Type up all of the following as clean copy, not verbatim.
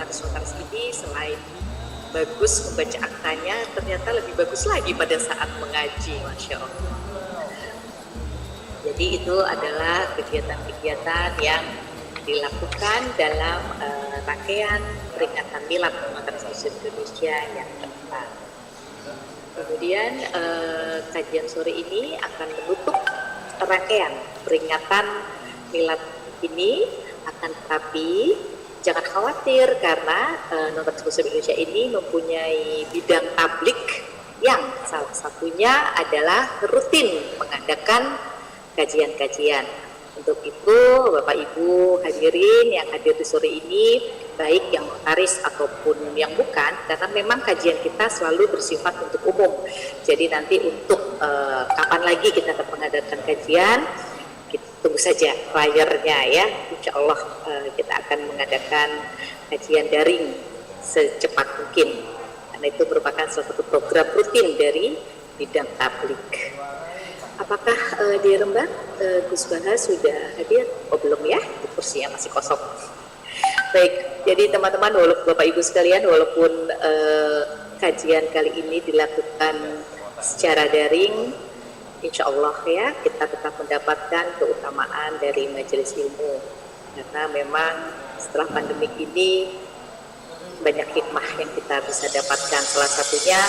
notaris-notaris ini selain bagus membaca aktanya, ternyata lebih bagus lagi pada saat mengaji, Masya Allah. Jadi itu adalah kegiatan-kegiatan yang dilakukan dalam rangkaian peringatan Milad Notaris Muslim Indonesia yang keempat. Kemudian kajian sore ini akan menutup rangkaian peringatan Milad ini, akan tetapi jangan khawatir karena Notaris Muslim Indonesia ini mempunyai bidang tablik yang salah satunya adalah rutin mengadakan kajian-kajian. Untuk itu Bapak Ibu hadirin yang hadir di sore ini, baik yang notaris ataupun yang bukan, karena memang kajian kita selalu bersifat untuk umum. Jadi nanti untuk kapan lagi kita akan mengadakan kajian, kita tunggu saja flyernya ya. Insya Allah kita akan mengadakan kajian daring secepat mungkin, karena itu merupakan salah satu program rutin dari bidang tablik. Apakah di Rembang Gus Baha sudah hadir? Oh belum ya, kursinya masih kosong. Baik, jadi teman-teman, Bapak Ibu sekalian, walaupun kajian kali ini dilakukan secara daring, insya Allah ya kita tetap mendapatkan keutamaan dari majelis ilmu, karena memang setelah pandemi ini banyak hikmah yang kita bisa dapatkan. Salah satunya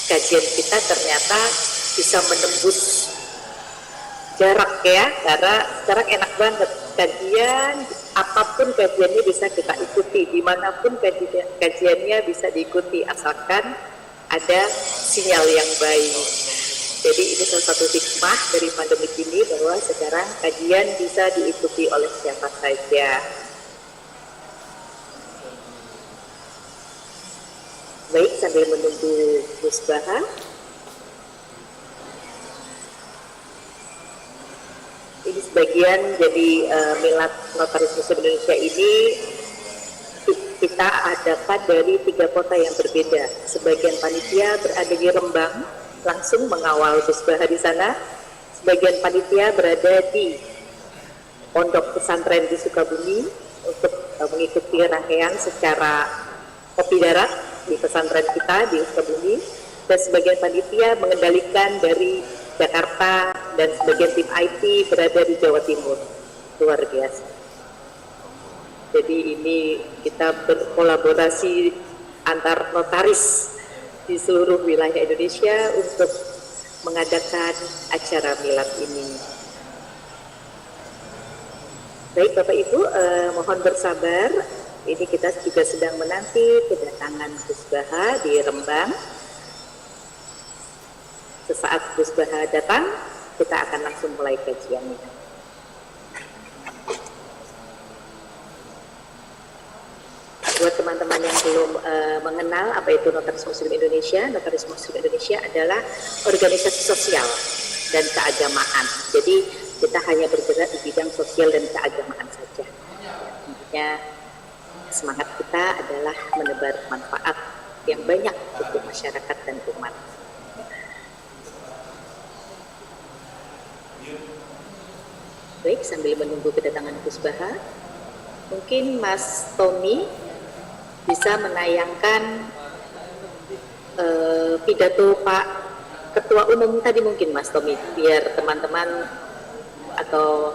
kajian kita ternyata bisa menembus jarak ya, karena sekarang enak banget kajian, apapun kajiannya bisa kita ikuti, dimanapun kajiannya bisa diikuti asalkan ada sinyal yang baik. Jadi ini salah satu hikmah dari pandemi ini, bahwa sekarang kajian bisa diikuti oleh siapa saja. Baik, sambil menunggu Gus Baha, ini sebagian jadi Milad Notaris Muslim Indonesia ini kita adakan dari 3 kota yang berbeda. Sebagian panitia berada di Rembang, langsung mengawal Gus Baha di sana. Sebagian panitia berada di pondok pesantren di Sukabumi untuk mengikuti rangkaian secara kopi darat di pesantren kita di Sukabumi, dan sebagian panitia mengendalikan dari Jakarta, dan sebagian tim IT berada di Jawa Timur. Luar biasa. Jadi ini kita berkolaborasi antar notaris di seluruh wilayah Indonesia untuk mengadakan acara milad ini. Baik Bapak Ibu, mohon bersabar. Ini kita juga sedang menanti kedatangan Gus Baha di Rembang. Sesaat Gus Baha datang, kita akan langsung mulai kajiannya. Buat teman-teman yang belum mengenal apa itu Notaris Muslim Indonesia, Notaris Muslim Indonesia adalah organisasi sosial dan keagamaan. Jadi kita hanya bergerak di bidang sosial dan keagamaan saja. Intinya semangat kita adalah menebar manfaat yang banyak untuk masyarakat dan umat. Baik, sambil menunggu kedatangan Gus Baha, mungkin Mas Tommy bisa menayangkan pidato Pak Ketua Umum tadi mungkin Mas Tommy, biar teman-teman atau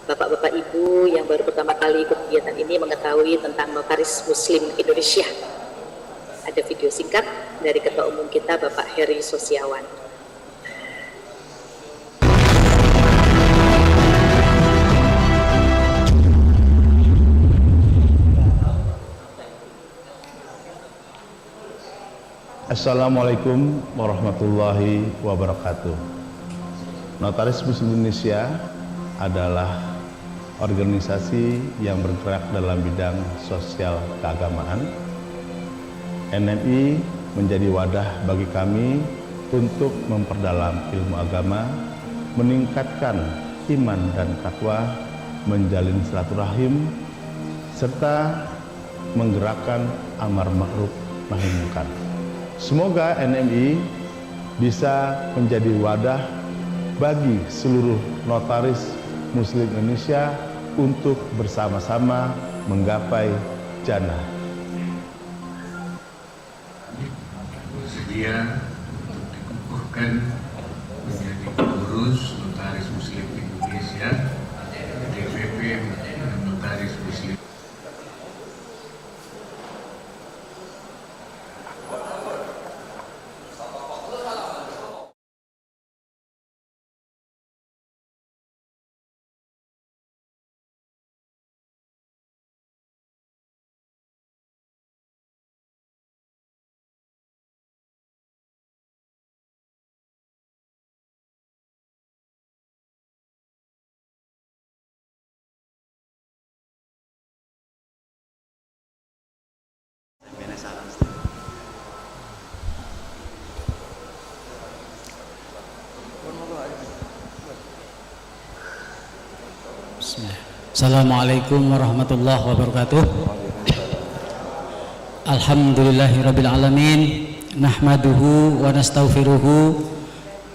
Bapak-Bapak Ibu yang baru pertama kali ikut kegiatan ini mengetahui tentang Notaris Muslim Indonesia. Ada video singkat dari Ketua Umum kita Bapak Heri Sosiawan. Assalamualaikum warahmatullahi wabarakatuh. Notaris Muslim Indonesia adalah organisasi yang bergerak dalam bidang sosial keagamaan. NMI menjadi wadah bagi kami untuk memperdalam ilmu agama, meningkatkan iman dan takwa, menjalin silaturahim, serta menggerakkan amar ma'ruf nahi munkar. Semoga NMI bisa menjadi wadah bagi seluruh notaris Muslim Indonesia untuk bersama-sama menggapai jannah. bersedia dikukuhkan menjadi pengurus Notaris Muslim Indonesia, DPP Notaris Muslim. Assalamualaikum warahmatullahi wabarakatuh. Alhamdulillahirabbil alamin, nahmaduhu wa nastaghfiruhu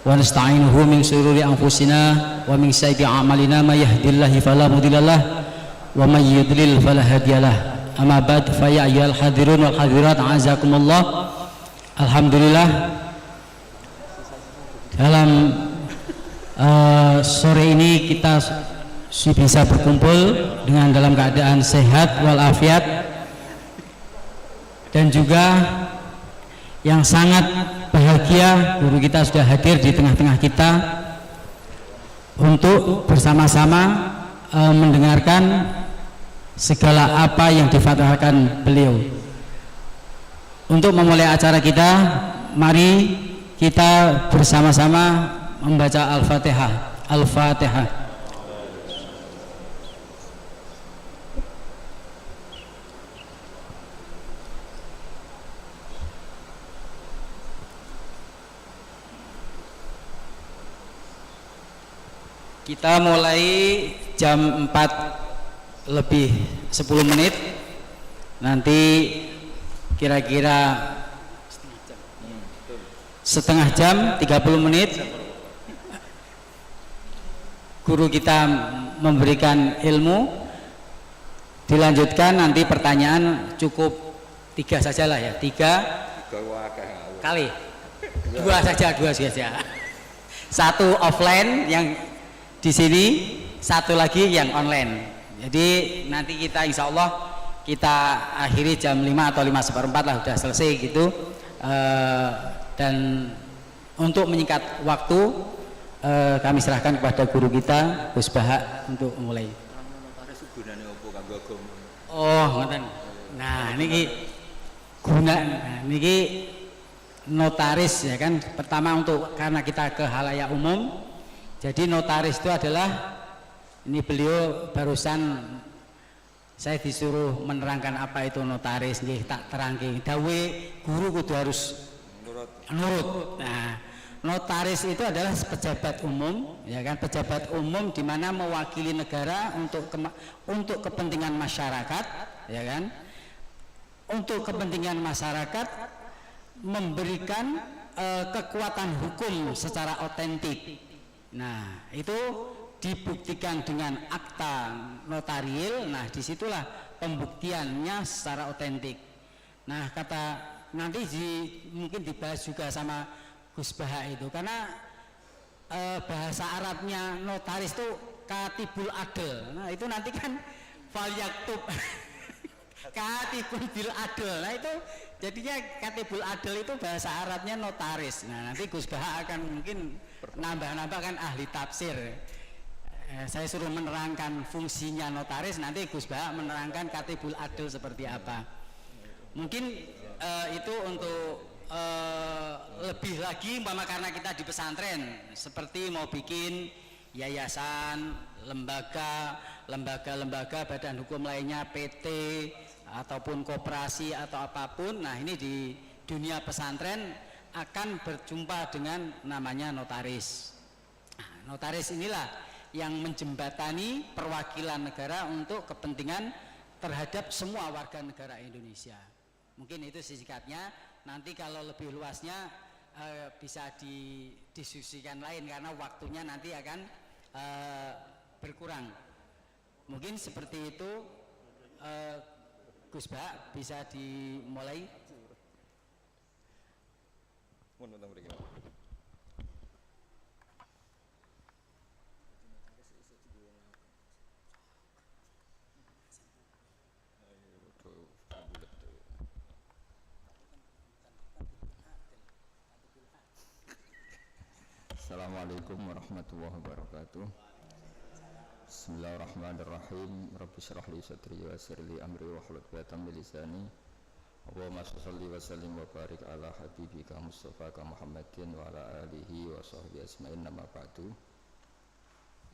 wa nasta'inuhu min shururi anfusina wa min sayyiati a'malina, may yahdihillahu fala mudhillalah wa may yudlil fala hadiyalah. Amma ba'd, fa ya ayyuhal hadirun wal hadirat azakumullah. Alhamdulillah, dalam sore ini kita bisa berkumpul dengan dalam keadaan sehat walafiat, dan juga yang sangat bahagia guru kita sudah hadir di tengah-tengah kita untuk bersama-sama mendengarkan segala apa yang difatwakan beliau. Untuk memulai acara kita, mari kita bersama-sama membaca Al-Fatihah. Al-Fatihah. Kita mulai jam 4 lebih 10 menit. Nanti kira-kira setengah jam 30 menit guru kita memberikan ilmu. Dilanjutkan nanti pertanyaan cukup 3 sajalah ya, 3 kali, 2 saja. 1 offline yang di sini, 1 lagi yang online. Jadi nanti kita insya Allah kita akhiri jam 5 atau 5:15 lah, udah selesai gitu. Dan untuk menyingkat waktu, kami serahkan kepada guru kita Gus Baha untuk memulai. Oh, ngoten. Nah, niki niki notaris ya kan. Pertama karena kita ke halayak umum. Jadi notaris itu adalah, ini beliau barusan saya disuruh menerangkan apa itu notaris, nggih tak terangke. Dawe guru kudu harus nurut. Nah, notaris itu adalah pejabat umum, ya kan, pejabat umum di mana mewakili negara untuk kepentingan masyarakat, ya kan. Untuk kepentingan masyarakat memberikan kekuatan hukum secara otentik. Nah, itu dibuktikan dengan akta notarial. Nah, disitulah pembuktiannya secara otentik. Nah, nanti mungkin dibahas juga sama Gus Baha itu, karena bahasa Arabnya notaris itu katibul adl. Nah, itu nanti kan fal yaktub katibul bil adl. Nah, itu jadinya katibul adl itu bahasa Arabnya notaris. Nah, nanti Gus Baha akan mungkin nambah-nambah kan ahli tafsir. Saya suruh menerangkan fungsinya notaris, nanti Gus Baha menerangkan katibul adl seperti apa. Mungkin itu untuk lebih lagi karena kita di pesantren, seperti mau bikin yayasan, lembaga badan hukum lainnya, PT ataupun koperasi atau apapun. Nah, ini di dunia pesantren akan berjumpa dengan namanya notaris. Nah, notaris inilah yang menjembatani perwakilan negara untuk kepentingan terhadap semua warga negara Indonesia. Mungkin itu singkatnya. Nanti kalau lebih luasnya bisa didiskusikan lain karena waktunya nanti akan berkurang. Mungkin seperti itu. Gus Baha bisa dimulai. Mun tentang mriki. Assalamualaikum warahmatullahi wabarakatuh. Bismillahirrahmanirrahim. Rabbi shrah li sadri wa yassir li amri wahlul 'uqdatam min lisani. Allahumma shalli wa sallim wa barik ala habibika Mustafa Muhammadin wa ala alihi wa sahbihi asma'in, nama ba'du.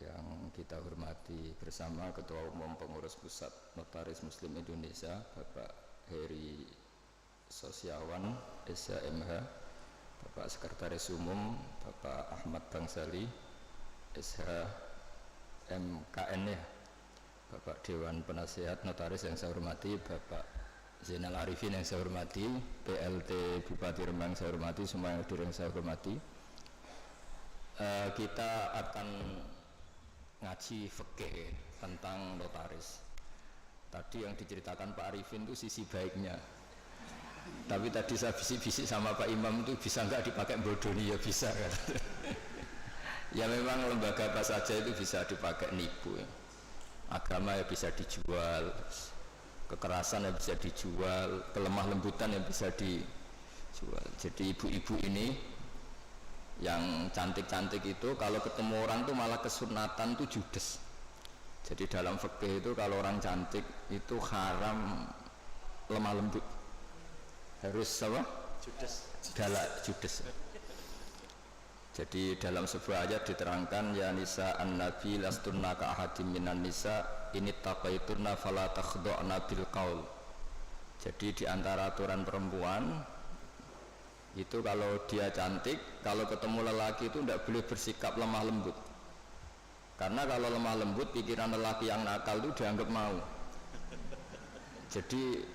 Yang kita hormati bersama Ketua Umum Pengurus Pusat Notaris Muslim Indonesia Bapak Heri Sosiawan SHMH, Bapak Sekretaris Umum Bapak Ahmad Bangsali SHMKN ya, Bapak Dewan Penasehat Notaris yang saya hormati, Bapak Zainal Arifin yang saya hormati, PLT Bupati Rembang saya hormati, semua yang hadir yang saya hormati. Kita akan ngaji fikih tentang notaris. Tadi yang diceritakan Pak Arifin itu sisi baiknya, tapi tadi saya bisik-bisik sama Pak Imam itu bisa nggak dipakai bodoni, ya bisa kan. Ya memang lembaga apa saja itu bisa dipakai nipu ya. Agama ya bisa dijual, kekerasan yang bisa dijual, kelemah lembutan yang bisa dijual. Jadi ibu-ibu ini yang cantik-cantik itu kalau ketemu orang tuh malah kesunatan tuh judes. Jadi dalam fikih itu kalau orang cantik itu haram lemah lembut, harus apa? Judes. Jadi dalam sebuah ayat diterangkan, ya nisa an-nabi lastunna ka ahadim minan nisa ini taqaitunna fala takhda'na bil qaul. Jadi di antara aturan perempuan itu kalau dia cantik, kalau ketemu lelaki itu tidak boleh bersikap lemah lembut. Karena kalau lemah lembut, pikiran lelaki yang nakal itu dianggap mau. Jadi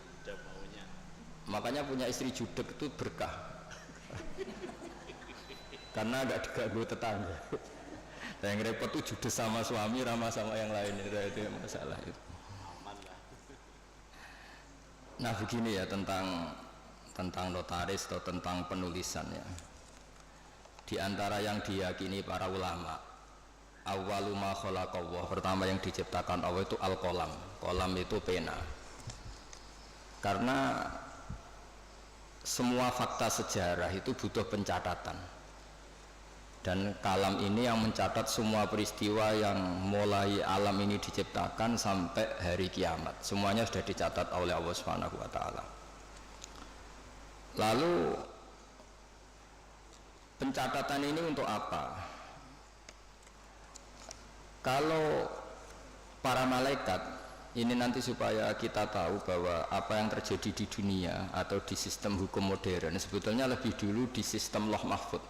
makanya punya istri judek itu berkah. Karena agak diganggu tetangga. Yang repot tuh judes sama suami, ramah sama yang lain, itu masalah itu. Nah begini ya tentang notaris atau tentang penulisan ya. Di antara yang diyakini para ulama, awwalu ma khalaqallah, pertama yang diciptakan Allah itu al-qalam. Qalam itu pena. Karena semua fakta sejarah itu butuh pencatatan. Dan kalam ini yang mencatat semua peristiwa yang mulai alam ini diciptakan sampai hari kiamat. Semuanya sudah dicatat oleh Allah Subhanahu wa taala. Lalu pencatatan ini untuk apa? Kalau para malaikat ini nanti supaya kita tahu bahwa apa yang terjadi di dunia atau di sistem hukum modern sebetulnya lebih dulu di sistem Lauh Mahfuz.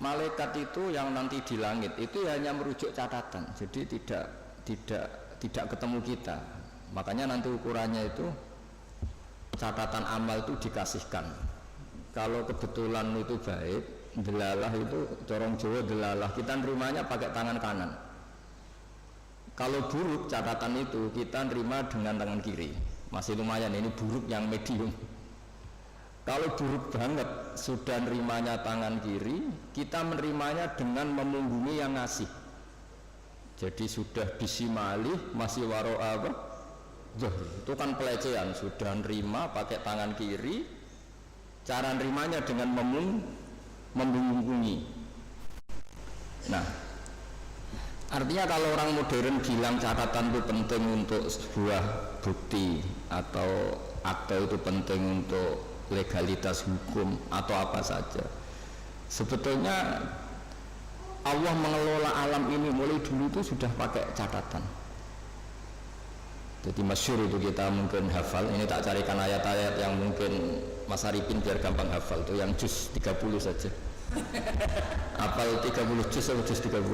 Malaikat itu yang nanti di langit itu hanya merujuk catatan, jadi tidak ketemu kita. Makanya nanti ukurannya itu catatan amal itu dikasihkan. Kalau kebetulan itu baik, delalah itu corong Jawa delalah, kita nerimanya pakai tangan kanan. Kalau buruk catatan itu kita nerima dengan tangan kiri, masih lumayan, ini buruk yang medium. Kalau buruk banget sudah nerimanya tangan kiri, kita menerimanya dengan memunggungi yang ngasih. Jadi sudah disimali masih waro apa? Itu kan pelecehan. Sudah nerima pakai tangan kiri, cara nerimanya dengan memunggungi. Nah, artinya kalau orang modern bilang catatan itu penting untuk sebuah bukti atau akte itu penting untuk legalitas hukum atau apa saja, sebetulnya Allah mengelola alam ini mulai dulu itu sudah pakai catatan. Jadi masyhur itu kita mungkin hafal, ini tak carikan ayat-ayat yang mungkin Mas Arifin biar gampang hafal tuh, yang juz 30 saja. Hafal 30 juz atau juz 30?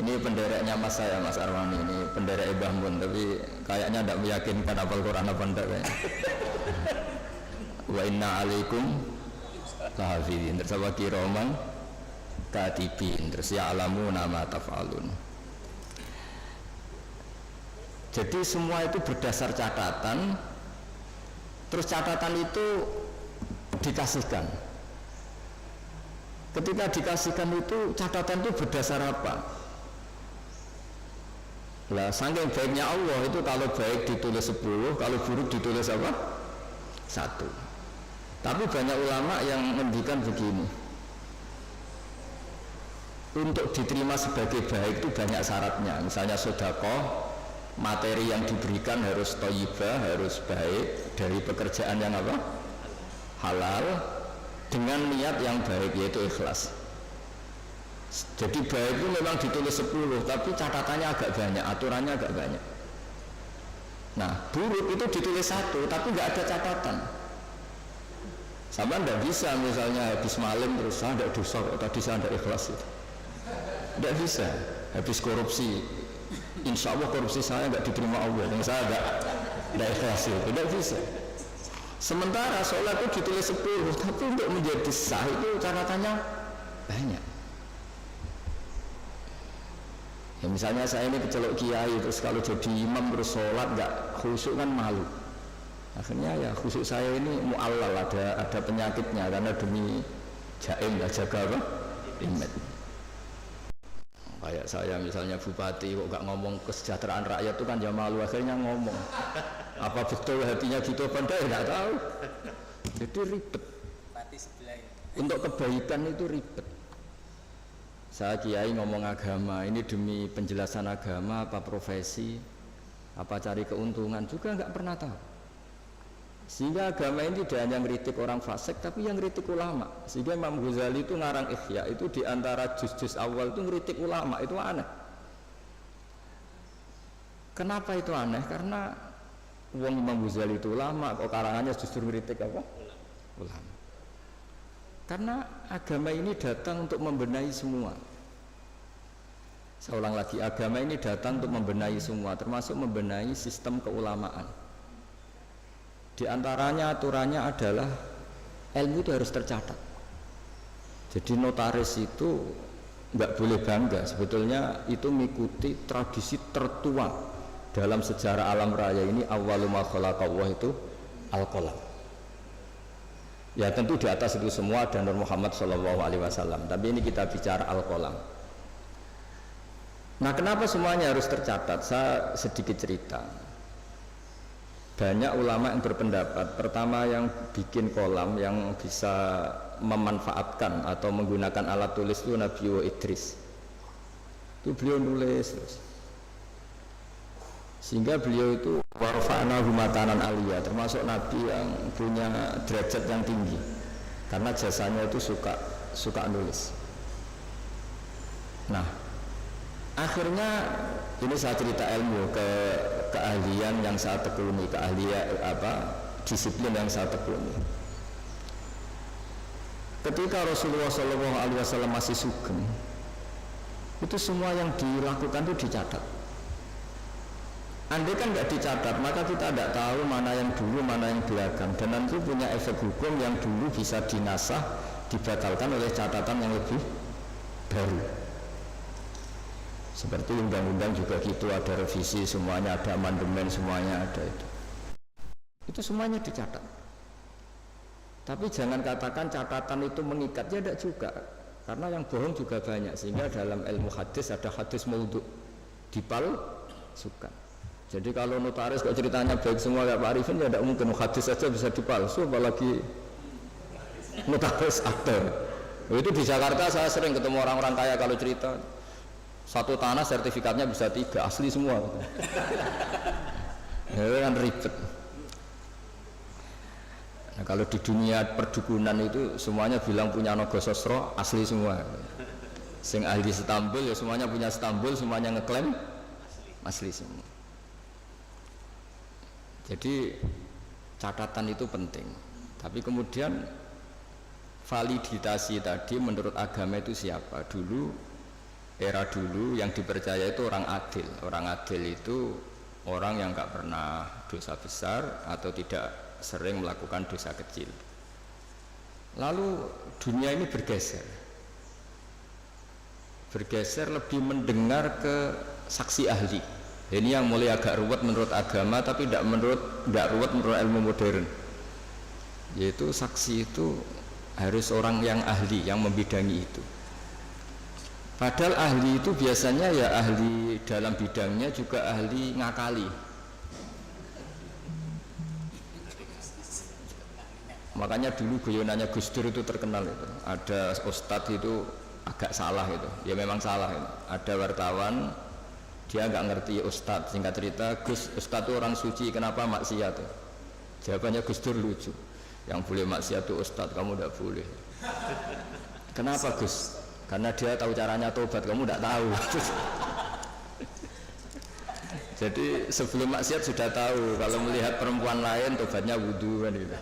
Ini pendereknya Mas saya, Mas Arwani, ini penderek Mbah Mun, tapi kayaknya tidak meyakinkan hafal Quran apa enggak kayaknya. Wa inna alaikum lahafidhin, tersama kiroman katibin, terus ya'lamu nama taf'alun. Jadi semua itu berdasar catatan. Terus catatan itu dikasihkan. Ketika dikasihkan itu catatan itu berdasar apa? Lah saking baiknya Allah itu kalau baik ditulis 10, kalau buruk ditulis apa? 1. Tapi banyak ulama yang mendikan begini, untuk diterima sebagai baik itu banyak syaratnya. Misalnya sedekah, materi yang diberikan harus thayyibah, harus baik, dari pekerjaan yang apa? Halal, dengan niat yang baik, yaitu ikhlas. Jadi baik itu memang ditulis 10, tapi catatannya agak banyak, aturannya agak banyak. Nah buruk itu ditulis 1, tapi nggak ada catatan. Sama ndak bisa misalnya habis maling terus saya ndak dosa, tadi saya ndak ikhlas itu. Ndak bisa. Habis korupsi, insya Allah korupsi saya nggak diterima Allah, dan saya ndak ikhlas itu. Ndak bisa. Sementara sholat itu ditulis 10, tapi untuk menjadi sah itu catatannya banyak. Ya misalnya saya ini kecelok kiai, terus kalau jadi imam terus sholat nggak khusyuk kan malu. Akhirnya ya khusyuk saya ini mu'allal, ada penyakitnya karena demi jaim, jaga apa? Imam. Kayak saya misalnya bupati kok gak ngomong kesejahteraan rakyat itu kan ya malu, akhirnya ngomong. Apa betul hatinya gitu apa enggak ya gak tahu. Jadi ribet. Untuk kebaikan itu ribet. Saya kiai ngomong agama, ini demi penjelasan agama apa profesi, apa cari keuntungan juga nggak pernah tahu. Sehingga agama ini tidak hanya ngeritik orang fasik, tapi yang ngeritik ulama. Sehingga Imam Ghazali itu ngarang Ihya, itu diantara juz-juz awal itu ngeritik ulama, itu aneh. Kenapa itu aneh? Karena wong Imam Ghazali itu ulama, kok karangannya justru ngeritik apa? Ulama. Karena agama ini datang untuk membenahi semua. Saya ulang lagi, agama ini datang untuk membenahi semua, termasuk membenahi sistem keulamaan. Di antaranya aturannya adalah ilmu itu harus tercatat. Jadi notaris itu nggak boleh bangga, sebetulnya itu mengikuti tradisi tertua dalam sejarah alam raya ini. Awwalu ma khalaqallahu itu al-qalam. Ya tentu di atas itu semua ada Nur Muhammad SAW, tapi ini kita bicara al-qalam. Nah kenapa semuanya harus tercatat? Saya sedikit cerita. Banyak ulama yang berpendapat, pertama yang bikin kolam yang bisa memanfaatkan atau menggunakan alat tulis itu Nabi Idris. Itu beliau nulis terus. Sehingga beliau itu warfa'na humatanan aliyah, termasuk Nabi yang punya derajat yang tinggi. Karena jasanya itu suka nulis. Nah, akhirnya ini saya cerita ilmu keahlian yang saya tekuni, keahlian disiplin yang saya tekuni. Ketika Rasulullah SAW masih sugeng, itu semua yang dilakukan itu dicatat. Andai kan nggak dicatat, maka kita tidak tahu mana yang dulu, mana yang belakang, dan nanti punya efek hukum yang dulu bisa dinasah, dibatalkan oleh catatan yang lebih baru. Seperti undang-undang juga gitu, ada revisi semuanya, ada amandemen semuanya ada itu. Itu semuanya dicatat. Tapi jangan katakan catatan itu mengikat, ya tidak juga. Karena yang bohong juga banyak, sehingga dalam ilmu hadis ada hadis maudhu, dipalsukan. Jadi kalau notaris kok ceritanya baik semua kayak Pak Arifin, ya tidak mungkin hadis saja bisa dipalsu, apalagi notaris aktor. Itu di Jakarta saya sering ketemu orang-orang kaya kalau cerita. Satu tanah sertifikatnya bisa 3, asli semua. Ya kan ribet. Nah, kalau di dunia perdukunan itu semuanya bilang punya Nogososro, asli semua. Sing ahli Istanbul ya semuanya punya Istanbul, semuanya ngeklaim asli semua. Jadi catatan itu penting. Tapi kemudian validasi tadi menurut agama itu siapa? Era dulu yang dipercaya itu orang adil. Orang adil itu orang yang nggak pernah dosa besar atau tidak sering melakukan dosa kecil. Lalu dunia ini bergeser lebih mendengar ke saksi ahli. Ini yang mulai agak ruwet menurut agama, tapi tidak ruwet menurut ilmu modern. yaitu saksi itu harus orang yang ahli, yang membidangi itu. Padahal ahli itu biasanya ya ahli dalam bidangnya, juga ahli ngakali. Makanya dulu guyonannya Gus Dur itu terkenal itu. Ada ustadz itu agak salah itu, ya memang salah itu. Ada wartawan dia nggak ngerti ustadz, singkat cerita Gus, ustadz itu orang suci, kenapa maksiat? Jawabannya Gus Dur lucu, yang boleh maksiat itu ustadz, kamu tidak boleh. Kenapa Gus? Karena dia tahu caranya tobat, kamu tidak tahu. Jadi sebelum maksiat sudah tahu, kalau melihat perempuan lain tobatnya wudhu kan gitu.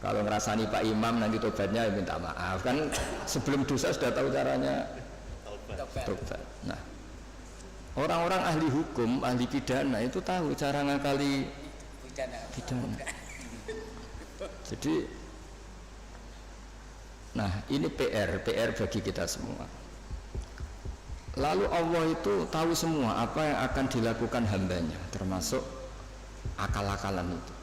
Kalau ngerasani Pak Imam nanti tobatnya minta maaf, kan sebelum dosa sudah tahu caranya tobat. Nah, orang-orang ahli hukum, ahli pidana itu tahu cara ngakali pidana. Jadi, nah ini PR bagi kita semua. Lalu Allah itu tahu semua apa yang akan dilakukan hambanya, termasuk akal-akalan itu.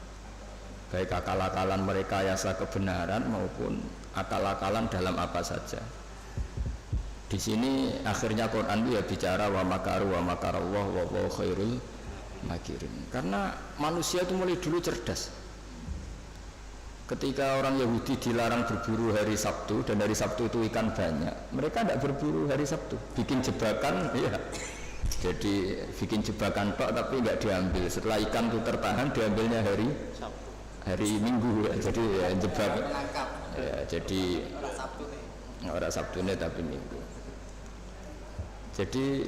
Baik akal-akalan merekayasa kebenaran maupun akal-akalan dalam apa saja. Di sini akhirnya Quran itu ya bicara wa makaru wa makarallah wa huwa khairul makirin. Karena manusia itu mulai dulu cerdas. Ketika orang Yahudi dilarang berburu hari Sabtu dan hari Sabtu itu ikan banyak, mereka tidak berburu hari Sabtu, bikin jebakan, ya. Jadi bikin jebakan tok tapi nggak diambil. Setelah ikan itu tertahan, diambilnya hari Minggu, ya. Jadi ya jebak, ya, jadi orang Sabtu ini tapi Minggu. Jadi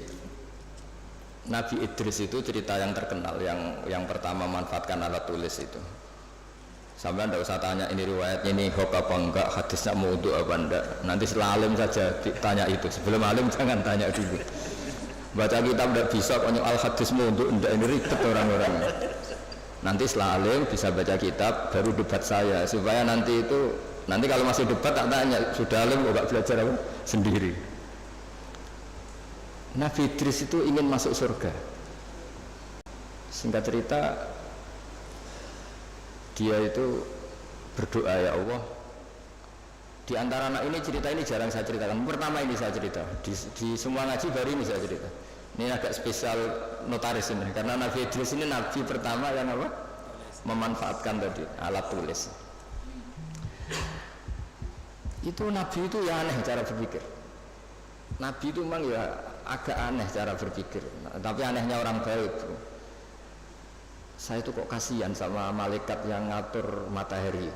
Nabi Idris itu cerita yang terkenal, yang pertama manfaatkan alat tulis itu. Sampai anda usah tanya ini riwayat ini hoax apa enggak, hadisnya maudhu apa enggak. Nanti setelah alim saja tanya itu. Sebelum alim jangan tanya dulu. Baca kitab tidak bisa konyol al hadis maudhu enggak, ini ribet orang-orang. Nanti setelah alim bisa baca kitab baru debat saya, supaya nanti kalau masih debat tak tanya sudah alim enggak belajar apa sendiri. Nabi Idris itu ingin masuk surga. Singkat cerita, dia itu berdoa, ya Allah, di antara anak ini cerita ini jarang saya ceritakan. Pertama ini saya cerita di semua ngaji baru ini saya cerita. Ini agak spesial notaris ini, karena Nabi Idris ini nabi pertama yang apa? Memanfaatkan tadi alat tulis. Itu nabi itu ya aneh cara berpikir. Nabi itu memang ya agak aneh cara berpikir, tapi anehnya orang baik. Saya itu kok kasihan sama malaikat yang ngatur matahari.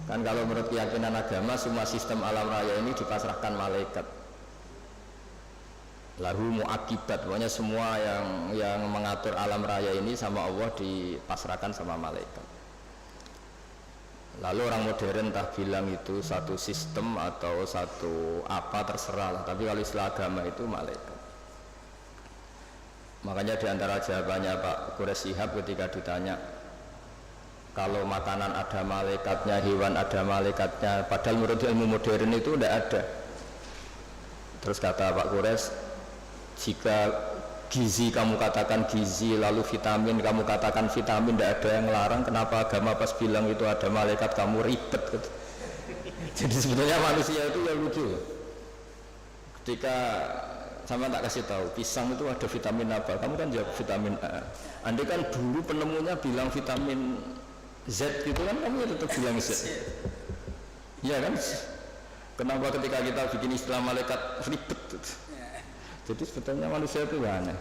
Kan kalau menurut keyakinan agama semua sistem alam raya ini dipasrahkan malaikat. Lahu muakibat, pokoknya semua yang mengatur alam raya ini sama Allah dipasrahkan sama malaikat. Lalu orang modern entah bilang itu satu sistem atau satu apa terserah lah, tapi kalau istilah agama itu malaikat. Makanya diantara jawabannya Pak Quraisy Shihab ketika ditanya kalau makanan ada malaikatnya, hewan ada malaikatnya, padahal menurut ilmu modern itu tidak ada. Terus kata Pak Quraisy, jika gizi kamu katakan gizi, lalu vitamin kamu katakan vitamin, tidak ada yang melarang, kenapa agama pas bilang itu ada malaikat kamu ribet gitu. Jadi sebetulnya manusia itu ya lucu. Ketika sama tak kasih tahu, pisang itu ada vitamin apa? Kamu kan jawab vitamin A. Andai kan dulu penemunya bilang vitamin Z gitu kan, kamu tetap bilang Z. Iya kan? Kenapa ketika kita bikin istilah malaikat ribet? Jadi sebetulnya manusia itu aneh.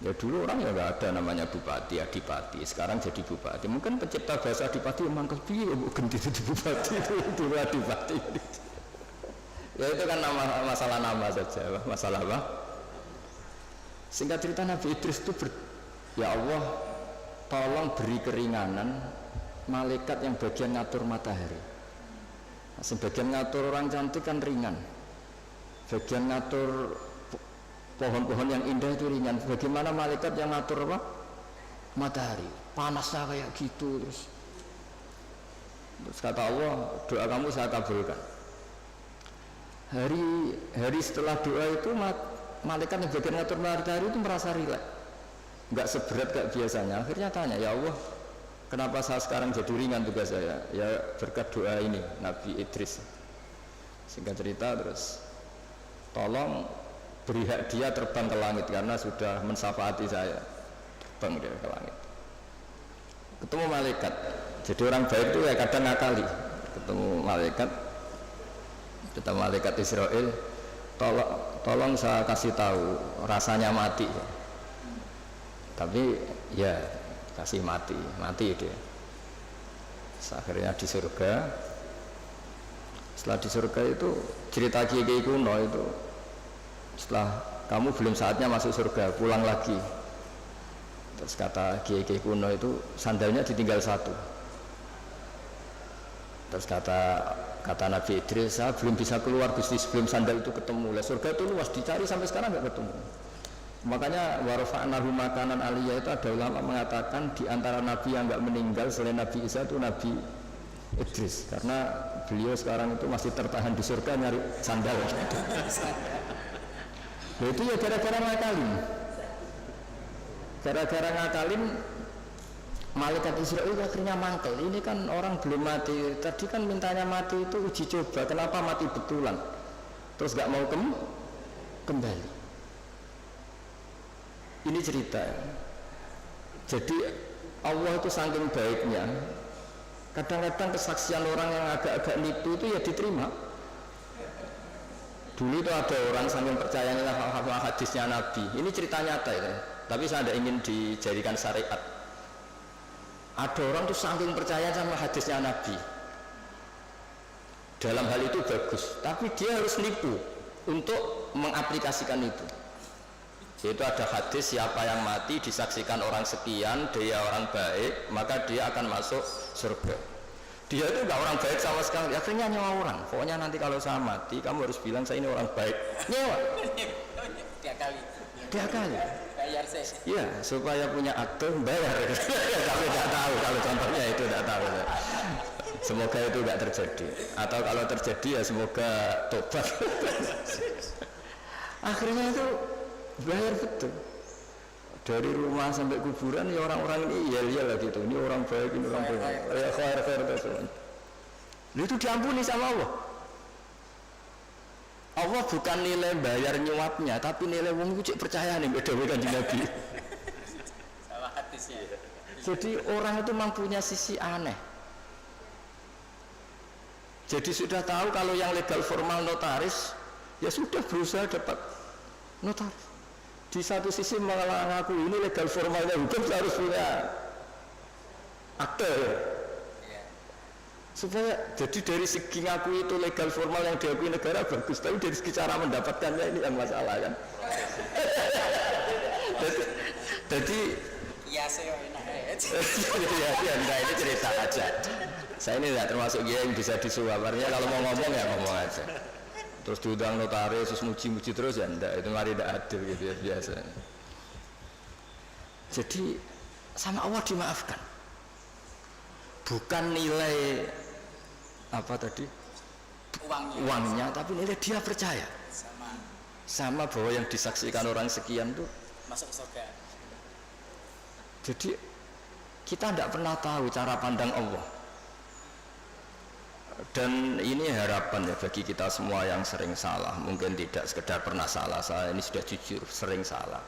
Ya dulu orang ya nggak ada namanya bupati, adipati. Sekarang jadi bupati. Mungkin pencipta bahasa adipati mangkel piye ganti jadi bupati itu dulu adipati. Ya itu kan masalah nama saja, masalah apa? Singkat cerita Nabi Idris itu ya Allah, tolong beri keringanan malaikat yang bagian ngatur matahari. Nah, sebagian ngatur orang cantik kan ringan, bagian ngatur pohon-pohon yang indah itu ringan. Bagaimana malaikat yang ngatur apa? Matahari, panasnya kayak gitu terus kata Allah, doa kamu saya kabulkan. Hari setelah doa itu malaikat yang bagian ngatur matahari itu merasa rileks, nggak seberat kayak biasanya. Akhirnya tanya, ya Allah, Kenapa saya sekarang jadi ringan tugas saya? Ya berkat doa ini Nabi Idris. Singkat cerita terus, tolong beri hak dia terbang ke langit karena sudah mensyafaati saya. Terbang dia ke langit. Ketemu malaikat. Jadi orang baik itu ya kadang ngakali. Ketemu malaikat Israel. Tolong saya kasih tahu rasanya mati. Tapi ya kasih mati dia. Akhirnya di surga. Setelah di surga itu cerita kiai kuno itu, setelah kamu belum saatnya masuk surga, pulang lagi. Terus kata kiai kuno itu sandalnya ditinggal satu. Terus kata Nabi Idris, saya belum bisa keluar Gusti sebelum sandal itu ketemu. Lah surga itu luas, dicari sampai sekarang nggak ketemu. Makanya warfa'nahu makanan aliyah itu ada ulama mengatakan di antara nabi yang enggak meninggal selain Nabi Isa itu Nabi Idris, karena beliau sekarang itu masih tertahan di surga nyari sandal. Nah, itu ya gara-gara ngakalin malaikat Israel akhirnya mangkel. Ini kan orang belum mati, tadi kan mintanya mati itu uji coba, kenapa mati betulan terus nggak mau kembali. Ini cerita. Jadi Allah itu saking baiknya, kadang-kadang kesaksian orang yang agak-agak nipu itu ya diterima. Dulu itu ada orang saking percayanya hadisnya Nabi. Ini cerita nyata itu, tapi saya tidak ingin dijadikan syariat. Ada orang tuh saking percaya sama hadisnya Nabi. Dalam hal itu bagus, tapi dia harus nipu untuk mengaplikasikan itu. Yaitu ada hadis siapa yang mati disaksikan orang sekian, dia orang baik, maka dia akan masuk surga. Dia itu enggak orang baik sama sekali, akhirnya nyewa orang. Pokoknya nanti kalau saya mati, kamu harus bilang saya ini orang baik. Nyewa. Dia kali. Bayar saya. Iya, supaya punya akte bayar. Tapi tidak tahu kalau contohnya itu tidak tahu. Semoga itu tidak terjadi. Atau kalau terjadi ya semoga tobat. Akhirnya itu bayar betul. Dari rumah sampai kuburan ya orang-orang ini iya lah gitu. Ini orang baik, ini orang baik. Ya khair terus. Itu diampuni sama Allah. Allah bukan nilai bayar nyuapnya, tapi nilai wong itu percaya nih beda-beda di Nabi. Sama hadisnya. Jadi orang itu mempunyai sisi aneh. Jadi sudah tahu kalau yang legal formal notaris, ya sudah berusaha dapat notaris. Di satu sisi mengaku ini legal formalnya hukum harus punya akte. Supaya jadi dari segi ngaku itu legal formal yang diakui negara bagus, tapi dari segi cara mendapatkannya ini yang masalah kan. Jadi ya saya enak ya ini cerita aja. Saya ini tidak termasuk dia yang bisa disuaparnya, kalau mau ngomong ya ngomong aja. Terus diundang notaris, terus muji-muji terus ya enggak, itu mari tidak adil gitu ya biasa. Jadi sama Allah dimaafkan. Bukan nilai apa tadi? Uangnya, tapi nilai dia percaya. Sama bahwa yang disaksikan orang sekian tuh masuk surga. Jadi kita tidak pernah tahu cara pandang Allah. Dan ini harapan ya bagi kita semua yang sering salah, mungkin tidak sekedar pernah salah, saya ini sudah jujur sering salah,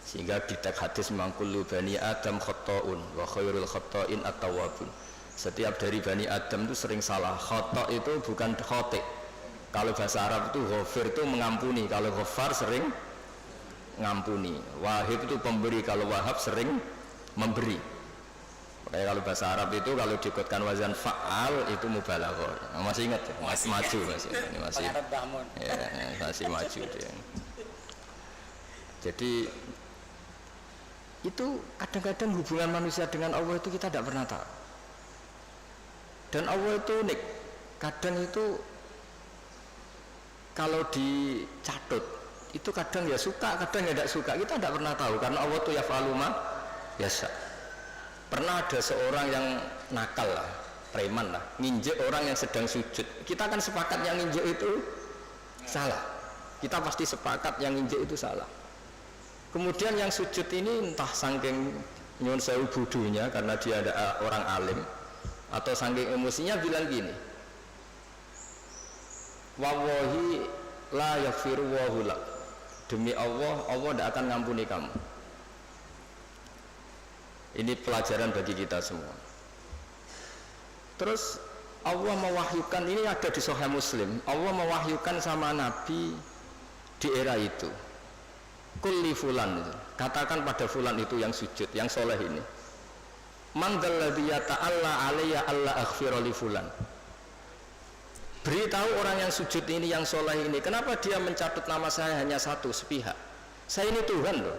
sehingga di teks hadis mangkulu bani Adam khotoun wa khairul khotoin at-tawwabun. Setiap dari bani Adam itu sering salah. Khoto itu bukan khotik, kalau bahasa Arab itu ghafir itu mengampuni, kalau ghafar sering ngampuni, wahib itu pemberi, kalau wahab sering memberi. Kayak kalau bahasa Arab itu kalau diikutkan wazan fa'al itu mubalaghah. Masih ingat ya? Masih maju ini masih. Ya, masih maju dia. Jadi itu kadang-kadang hubungan manusia dengan Allah itu kita tidak pernah tahu. Dan Allah itu unik. Kadang itu kalau dicatut itu kadang ya suka, kadang ya tidak suka. Kita tidak pernah tahu karena Allah itu yaf'alu ma yasha. Pernah ada seorang yang nakal lah, preman lah, nginjek orang yang sedang sujud. Kita kan sepakat yang nginjek itu salah. Kita pasti sepakat yang nginjek itu salah. Kemudian yang sujud ini entah saking nyuwun sewu bodohnya karena dia ada orang alim atau saking emosinya bilang gini, wallahi la yaghfiru wallahu lak, demi Allah, Allah tidak akan ngampuni kamu. Ini pelajaran bagi kita semua. Terus Allah mewahyukan, ini ada di Sahih Muslim, Allah mewahyukan sama Nabi di era itu, kulli fulan, katakan pada fulan itu yang sujud, yang soleh ini, man dzalladzi yata'alla alayya alla aghfira li fulan, beritahu orang yang sujud ini, yang soleh ini, kenapa dia mencatut nama saya hanya satu sepihak. Saya ini Tuhan loh,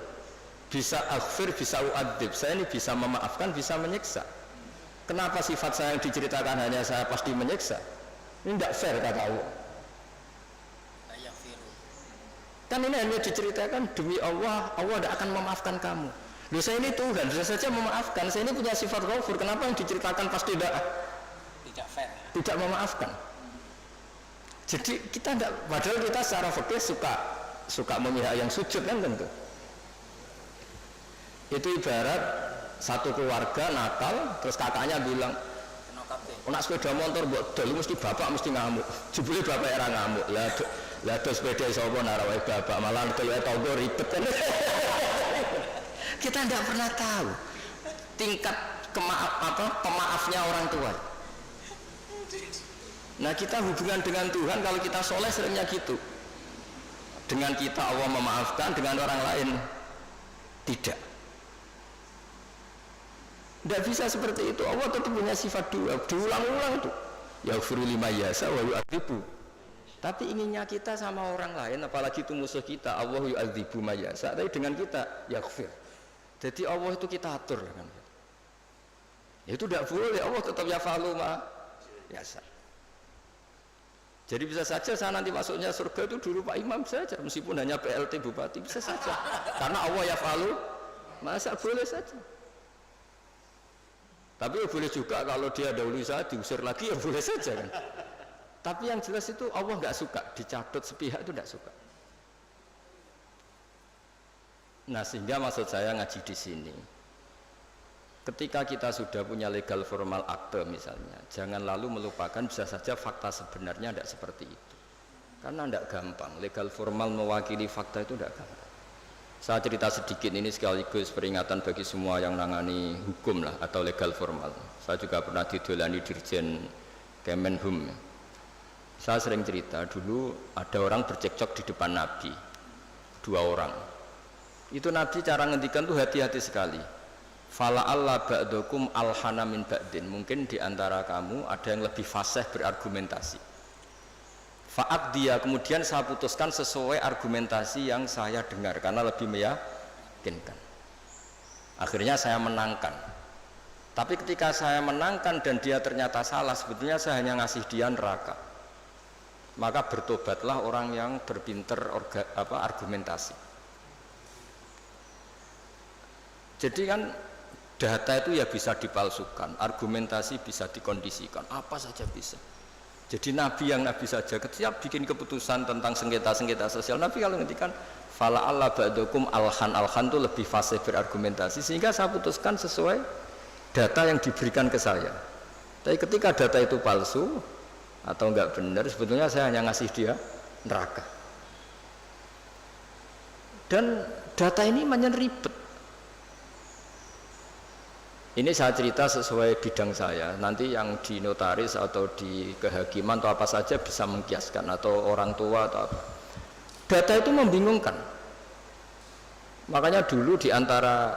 bisa aghfir, bisa uadzib, saya ini bisa memaafkan, bisa menyiksa. Kenapa sifat saya yang diceritakan hanya saya pasti menyiksa? Ini tidak fair kata Allah. Kan ini hanya diceritakan demi Allah, Allah tidak akan memaafkan kamu. Loh, saya ini Tuhan, saya saja memaafkan, saya ini punya sifat ghafur, kenapa yang diceritakan pasti tidak fair, tidak memaafkan? Jadi kita tidak, padahal kita secara fikih suka memihak yang sujud kan tentu. Itu ibarat satu keluarga nakal, terus kakaknya bilang, nak sepeda motor buat dulu mesti bapak mesti ngamuk, jebule bapak era ngamuk, lah do sepeda sapa narawai bapak malah kalau tonggo ribet kan. Kita tidak pernah tahu tingkat pemaafnya orang tua. Nah kita hubungan dengan Tuhan kalau kita soleh seringnya gitu, dengan kita Allah memaafkan, dengan orang lain tidak. Tidak bisa seperti itu. Allah tetap punya sifat dua, diulang-ulang tuh. Yaghfiru liman yasha wa yu'adzibu. Tapi inginnya kita sama orang lain, apalagi itu musuh kita, Allah yu'adzibu ma yasha, tapi dengan kita yaghfir. Jadi Allah itu kita atur kan. Itu tidak boleh, Allah tetap yafalu ma yasha. Jadi bisa saja saya nanti masuknya surga itu dulu Pak Imam saja, meskipun hanya PLT Bupati, bisa saja. Karena Allah yafalu masa boleh saja. Tapi ya boleh juga kalau dia dahulu saya diusir lagi ya boleh saja kan. Tapi yang jelas itu Allah nggak suka dicatut sepihak, itu nggak suka. Nah sehingga maksud saya ngaji di sini, ketika kita sudah punya legal formal akte misalnya, jangan lalu melupakan bisa saja fakta sebenarnya tidak seperti itu. Karena tidak gampang, legal formal mewakili fakta itu tidak gampang. Saya cerita sedikit ini sekaligus peringatan bagi semua yang nangani hukum lah atau legal formal. Saya juga pernah didolani Dirjen Kemenhum. Saya sering cerita dulu ada orang bercekcok di depan Nabi, 2 orang. Itu Nabi cara ngendikan tuh hati-hati sekali. Fala alla ba'dukum alhana min ba'din. Mungkin di antara kamu ada yang lebih fasih berargumentasi. Fa'ad dia, kemudian saya putuskan sesuai argumentasi yang saya dengar karena lebih meyakinkan. Akhirnya saya menangkan. Tapi ketika saya menangkan dan dia ternyata salah, sebetulnya saya hanya ngasih dia neraka. Maka bertobatlah orang yang berpinter argumentasi. Jadi kan data itu ya bisa dipalsukan, argumentasi bisa dikondisikan, apa saja bisa. Jadi Nabi yang Nabi saja ketika bikin keputusan tentang sengketa-sengketa sosial, Nabi kalau ngendikan fala alla ba'dukum alhan itu lebih fasih berargumentasi, sehingga saya putuskan sesuai data yang diberikan ke saya. Tapi ketika data itu palsu atau enggak benar, sebetulnya saya hanya ngasih dia neraka. Dan data ini banyak ribet. Ini saya cerita sesuai bidang saya. Nanti yang di notaris atau di kehakiman atau apa saja bisa mengkiaskan, atau orang tua atau apa. Data itu membingungkan. Makanya dulu di antara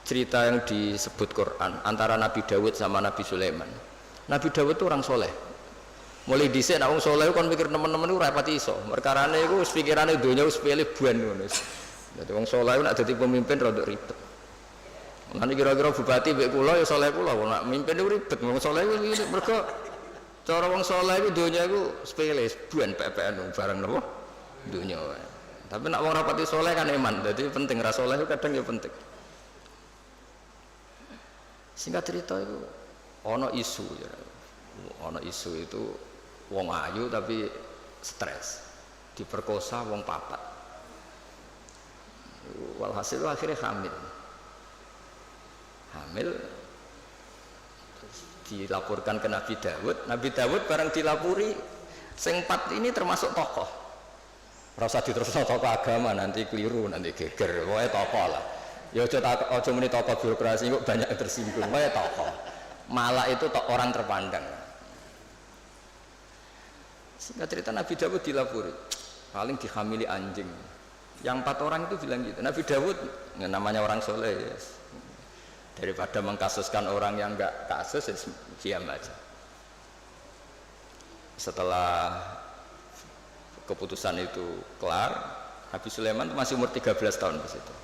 cerita yang disebut Quran antara Nabi Dawud sama Nabi Sulaiman. Nabi Dawud itu orang soleh. Mulai dhisik nek wong soleh kon mikir teman-teman iku ora pati iso. Perkarane iku wis pikirane donya wis pilih buan ngono. Dadi wong soleh nek dadi pemimpin rada ribet. Nanti kira-kira bupati mbek kula ya saleh kula, nak mimpin itu ribet. Wong saleh iku mergo cara wong saleh iku donya iku sepele, buan PPN barang napa? Donya wae. Tapi nak wong rapati saleh kan iman. Jadi penting ra saleh itu kadang ya penting. Singkat cerita itu ana isu ya. Ana isu itu wong ayu tapi stres. Diperkosa wong papat. Walhasil akhirnya hamil. hamil, terus dilaporkan ke Nabi Dawud. Nabi Dawud bareng dilapuri, sing 4 ini termasuk tokoh. Rasa diterusno tokoh agama nanti keliru, nanti geger. Pokoknya tokoh lah. Ya aja muni tokoh birokrasi kok banyak tersinggung. Pokoknya tokoh. Malah itu orang terpandang. Singkat cerita Nabi Dawud dilapuri, paling dihamili anjing. Yang 4 orang itu bilang gitu. Nabi Dawud namanya orang soleh, yes. Daripada mengkasuskan orang yang enggak kasus, ya diam aja. Setelah keputusan itu kelar, Nabi Sulaiman masih umur 13 tahun di situ.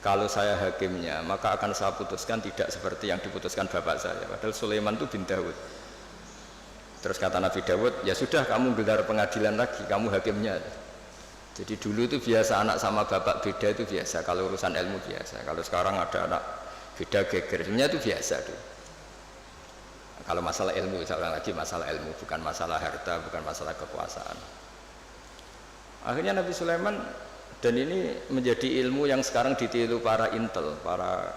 Kalau saya hakimnya, maka akan saya putuskan tidak seperti yang diputuskan bapak saya. Padahal Sulaiman itu bin Dawud. Terus kata Nabi Dawud, ya sudah kamu gelar pengadilan lagi, kamu hakimnya. Jadi dulu itu biasa anak sama bapak beda itu biasa, kalau urusan ilmu biasa. Kalau sekarang ada anak beda geger, sebenarnya itu biasa tuh. Kalau masalah ilmu, saya ulang lagi masalah ilmu, bukan masalah harta, bukan masalah kekuasaan. Akhirnya Nabi Sulaiman, dan ini menjadi ilmu yang sekarang ditiru para intel, para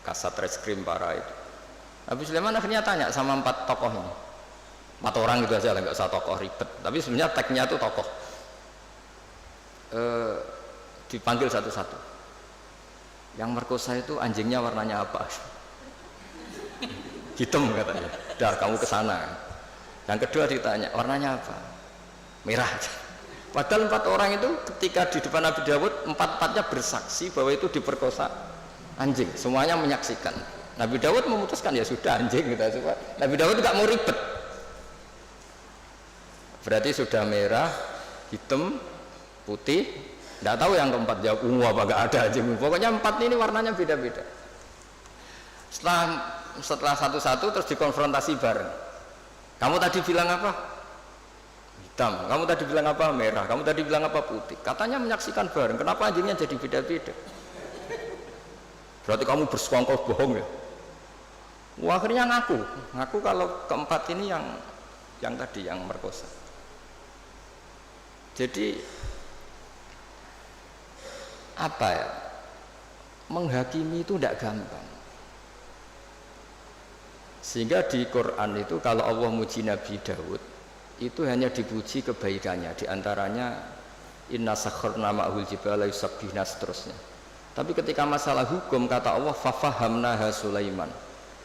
kasat reskrim, para itu. Nabi Sulaiman akhirnya tanya sama 4 tokoh ini. 4 orang gitu aja lah, nggak usah tokoh ribet. Tapi sebenarnya tagnya itu tokoh. Dipanggil satu-satu. Yang merkosa itu anjingnya warnanya apa? Hitam katanya. Dah kamu ke sana. Yang kedua ditanya, warnanya apa? Merah. Padahal 4 orang itu ketika di depan Nabi Dawud, 4-4-nya bersaksi bahwa itu diperkosa anjing. Semuanya menyaksikan. Nabi Dawud memutuskan ya sudah anjing gitu. Nabi Dawud nggak mau ribet. Berarti sudah merah, hitam, putih. Nggak tahu yang keempat jawab apa nggak ada anjing. Pokoknya 4 ini warnanya beda-beda. Setelah satu-satu terus dikonfrontasi bareng. Kamu tadi bilang apa? Hitam. Kamu tadi bilang apa? Merah. Kamu tadi bilang apa? Putih. Katanya menyaksikan bareng. Kenapa anjingnya jadi beda-beda? Berarti kamu bersekongkol bohong ya? Wah, akhirnya ngaku kalau keempat ini yang tadi yang merkosa. Jadi apa ya? Menghakimi itu tidak gampang. Sehingga di Quran itu kalau Allah muji Nabi Dawud itu hanya dipuji kebaikannya, diantaranya inna sakharna ma'hul jibala yusabbihna seterusnya. Tapi ketika masalah hukum kata Allah fafahamnaha Sulaiman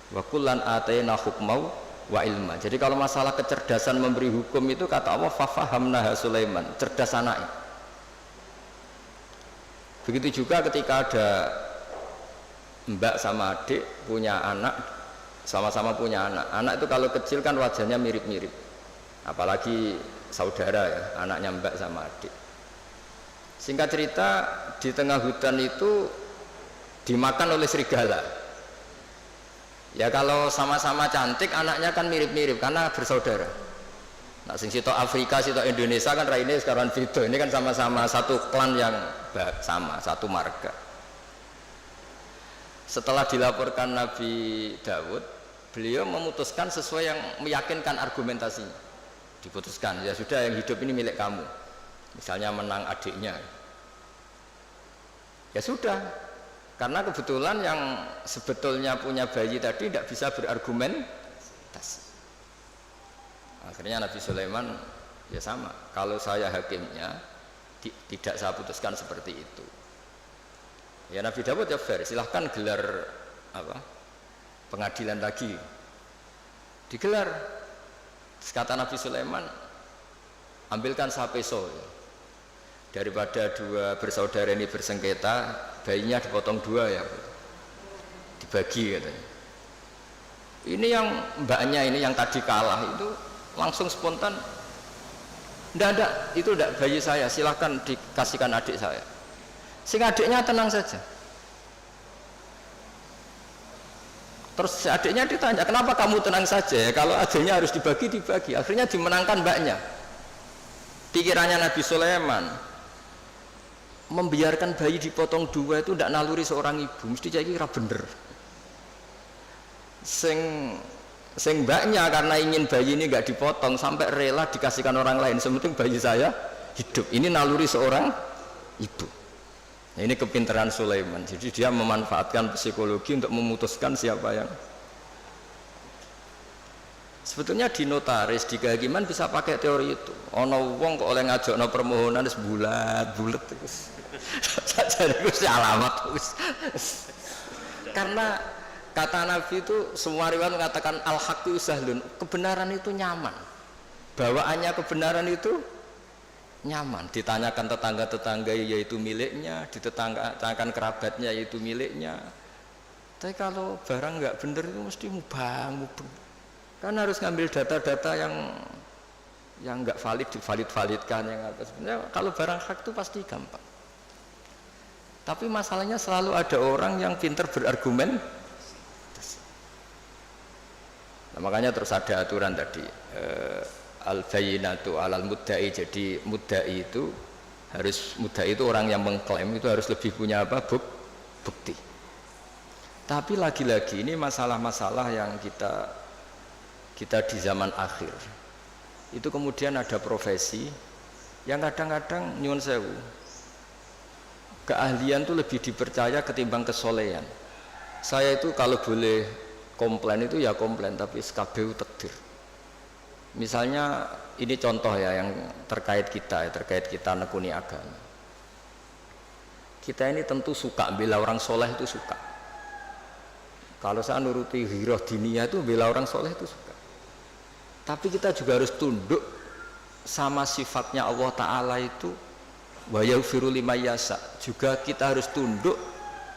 wa kullan atayna hukmau wa ilma. Jadi kalau masalah kecerdasan memberi hukum itu kata Allah fafahamnaha Sulaiman, cerdas anaknya. Begitu juga ketika ada mbak sama adik punya anak, sama-sama punya anak. Anak itu kalau kecil kan wajahnya mirip-mirip. Apalagi saudara ya, anaknya mbak sama adik. Singkat cerita di tengah hutan itu dimakan oleh serigala. Ya kalau sama-sama cantik anaknya kan mirip-mirip karena bersaudara. Nah sing sitok Afrika, sitok Indonesia kan raine sekarang video. Ini kan sama-sama satu klan yang sama, satu marga. Setelah dilaporkan Nabi Dawud, beliau memutuskan sesuai yang meyakinkan argumentasinya. Diputuskan, ya sudah yang hidup ini milik kamu. Misalnya menang adiknya. Ya sudah, karena kebetulan yang sebetulnya punya bayi tadi tidak bisa berargumentasi. Akhirnya Nabi Sulaiman ya sama. Kalau saya hakimnya tidak saya putuskan seperti itu. Ya Nabi Dawud ya fair, silahkan gelar pengadilan lagi. Digelar. Kata Nabi Sulaiman, ambilkan sapeso ya. Daripada 2 bersaudara ini bersengketa, bayinya dipotong 2 ya, dibagi katanya. Ini yang mbaknya ini yang tadi kalah itu langsung spontan, enggak, itu enggak bayi saya, silahkan dikasihkan adik saya. Sing adiknya tenang saja. Terus adiknya ditanya, kenapa kamu tenang saja? Kalau adiknya harus dibagi. Akhirnya dimenangkan mbaknya. Pikirannya Nabi Sulaiman, membiarkan bayi dipotong 2 itu tidak naluri seorang ibu, mesti jadi kira bener. Sing mbaknya karena ingin bayi ini nggak dipotong sampai rela dikasihkan orang lain, sementing bayi saya hidup. Ini naluri seorang ibu. Nah, ini kepintaran Sulaiman. Jadi dia memanfaatkan psikologi untuk memutuskan siapa yang. Sebetulnya di notaris, di kehakiman bisa pakai teori itu. Ono wong kok oleh ngajokno permohonan wis bulat terus. Jadi wis alamat wis. Karena kata Nabi itu semua riwayat mengatakan al-haqqu sahlun, kebenaran itu nyaman. Bawaannya kebenaran itu nyaman. Ditanyakan tetangga-tetangga yaitu miliknya, ditanyakan kerabatnya yaitu miliknya. Tapi kalau barang nggak bener itu mesti mubang. Kan harus ngambil data-data yang nggak validkan yang apa. Sebenarnya kalau barang hak itu pasti gampang. Tapi masalahnya selalu ada orang yang pintar berargumen. Nah, makanya terus ada aturan tadi al-bayyinatu alal mudda'i. Jadi mudda'i itu orang yang mengklaim itu harus lebih punya apa? Bukti. Tapi lagi-lagi ini masalah-masalah yang kita di zaman akhir itu kemudian ada profesi yang kadang-kadang nyuwun sewu keahlian itu lebih dipercaya ketimbang kesolehan. Saya itu kalau boleh komplain itu ya komplain, tapi SKBU takdir. Misalnya ini contoh ya yang terkait kita nekuni agama. Kita ini tentu suka bela orang soleh, itu suka. Kalau saya nuruti ghirah diniyah itu bela orang soleh itu suka. Tapi kita juga harus tunduk sama sifatnya Allah Ta'ala itu wa yaghfiru liman yasha. Juga kita harus tunduk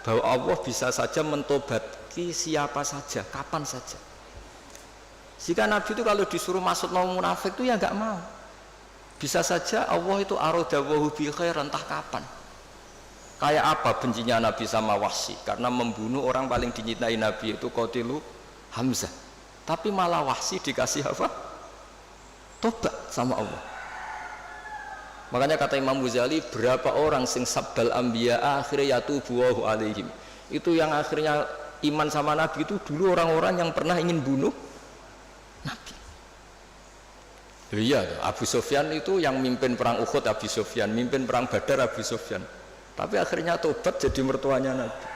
bahwa Allah bisa saja mentobati siapa saja, kapan saja. Jika Nabi itu kalau disuruh masuk mau munafik itu ya nggak mau. Bisa saja Allah itu aradawahu bi khair, entah kapan. Kayak apa bencinya Nabi sama Wahsy karena membunuh orang paling dicintai Nabi itu Qatilu Hamzah. Tapi malah Wahsy dikasih apa? Tobat sama Allah. Makanya kata Imam Ghazali, berapa orang sing sabbal anbiya akhirnya yatubu alaihim. Itu yang akhirnya iman sama Nabi itu dulu orang-orang yang pernah ingin bunuh Nabi. Iya, Abu Sufyan itu yang mimpin perang Uhud, Abu Sufyan, mimpin perang Badar, Abu Sufyan. Tapi akhirnya tobat jadi mertuanya Nabi.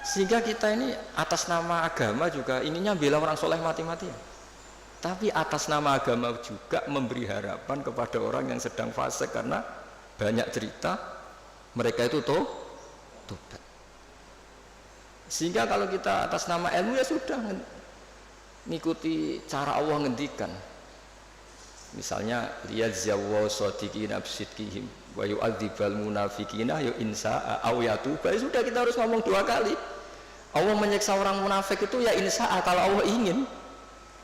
Sehingga kita ini atas nama agama juga ininya bela orang soleh mati-matian. Tapi atas nama agama juga memberi harapan kepada orang yang sedang fasik karena banyak cerita mereka itu tobat. Sehingga kalau kita atas nama ilmu ya sudah ngikuti cara Allah ngendikan. Misalnya liyadzawwa shadiqina bisidqihim wa yu'adzibal munafiqina ya insa'a aw yatuba. Sudah kita harus ngomong 2 kali. Allah menyiksa orang munafik itu ya insa'a kalau Allah ingin,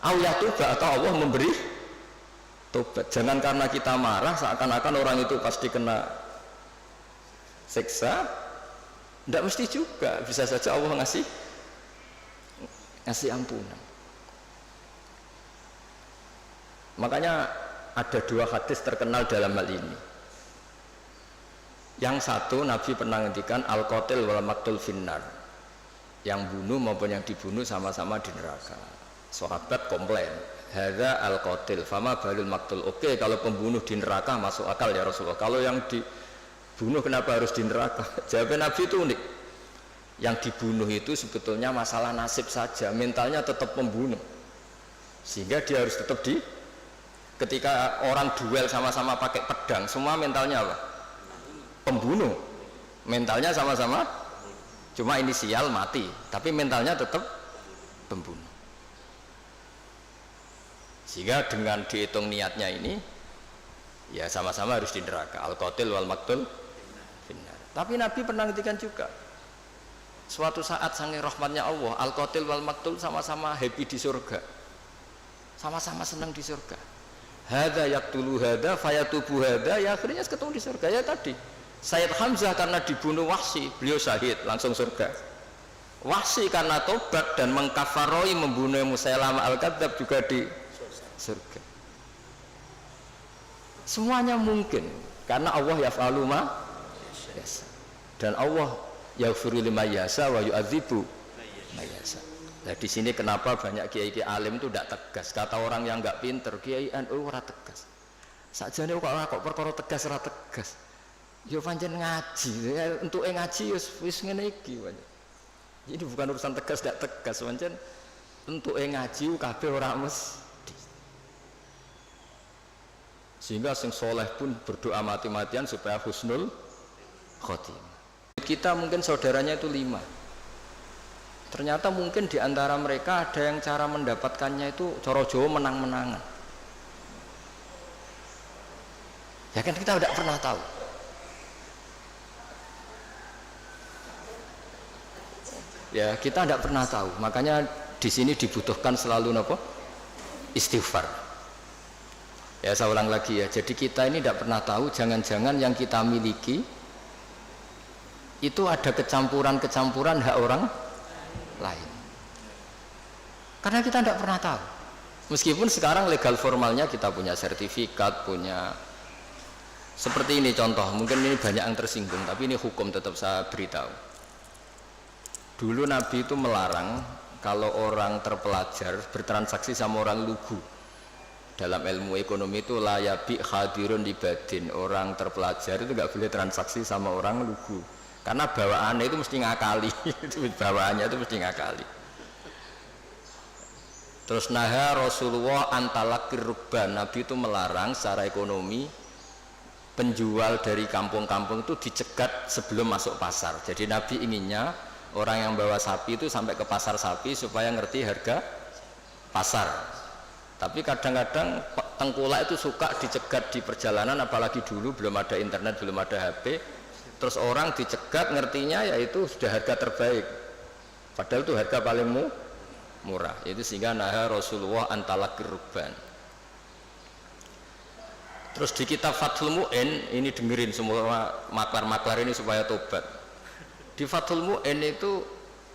aw yatuba atau Allah memberi tobat. Jangan karena kita marah seakan-akan orang itu pasti kena siksa. Tidak mesti juga, bisa saja Allah ngasih ampunan. Makanya ada 2 hadis terkenal dalam hal ini. Yang satu Nabi pernah ngendikan al-qatil wal maqtul finnar. Yang bunuh maupun yang dibunuh sama-sama di neraka. Sahabat komplain, hadza al-qatil fama balul maqtul. Oke, kalau pembunuh di neraka masuk akal ya Rasulullah. Kalau yang dibunuh kenapa harus di neraka? Jawab Nabi itu unik. Yang dibunuh itu sebetulnya masalah nasib saja, mentalnya tetap pembunuh. Sehingga dia harus tetap ketika orang duel sama-sama pakai pedang, semua mentalnya apa? Pembunuh. Mentalnya sama-sama, cuma inisial mati, tapi mentalnya tetap pembunuh. Sehingga dengan dihitung niatnya ini, ya sama-sama harus di neraka. Al-qatil wal maqtul finnar. Tapi Nabi pernah ngendikan juga, suatu saat saking rahmatnya Allah, al-qatil wal maqtul sama-sama happy di surga, sama-sama senang di surga. Hadza yaqtulu hadza fayatubu hadza, ya akhirnya ketemu di surga. Ya tadi Sayyid Hamzah karena dibunuh Wahsy, beliau syahid langsung surga. Wahsy karena tobat dan mengkafaroi membunuh Musailamah al-Kadzdzab juga di surga. Semuanya mungkin karena Allah yaf'alu ma yasha. Dan Allah yaghfiru liman yasha wa yu'adzibu man yasha. Nah di sini kenapa banyak kiai-kiai alim itu tidak tegas. Kata orang yang nggak pinter, kiai NU ora tegas. Sakjane kok perkara tegas ora tegas. Ya pancen ngaji, ya, untuk ngaji wis ngene iki. Ini bukan urusan tegas tidak tegas, pancen untuk ngaji kabeh ora mesti. Sehingga sing soleh pun berdoa mati-matian supaya husnul khotimah. Kita mungkin saudaranya itu 5. Ternyata mungkin di antara mereka ada yang cara mendapatkannya itu coro Jawa menang-menangan. Ya kan kita tidak pernah tahu. Ya kita tidak pernah tahu. Makanya di sini dibutuhkan selalu apa? Istighfar. Ya saya ulang lagi ya. Jadi kita ini tidak pernah tahu. Jangan-jangan yang kita miliki itu ada kecampuran-kecampuran hak orang lain. Karena kita tidak pernah tahu. Meskipun sekarang legal formalnya kita punya sertifikat, punya seperti ini contoh. Mungkin ini banyak yang tersinggung, tapi ini hukum tetap saya beritahu. Dulu Nabi itu melarang kalau orang terpelajar bertransaksi sama orang lugu. Dalam ilmu ekonomi itu layabi hadirun libadin. Orang terpelajar itu nggak boleh transaksi sama orang lugu. Karena bawaannya itu mesti ngakali. Bawaannya itu mesti ngakali. Terus naha Rasulullah antalakir rukban. Nabi itu melarang secara ekonomi penjual dari kampung-kampung itu dicegat sebelum masuk pasar. Jadi Nabi inginnya orang yang bawa sapi itu sampai ke pasar sapi supaya ngerti harga pasar. Tapi kadang-kadang tengkulak itu suka dicegat di perjalanan, apalagi dulu belum ada internet, belum ada HP. Terus orang dicegat ngertinya yaitu sudah harga terbaik. Padahal itu harga paling murah. Itu sehingga naha Rasulullah antalakir rukban. Terus di kitab Fathul Mu'in, ini dengerin semua maklar-maklar ini supaya tobat. Di Fathul Mu'in itu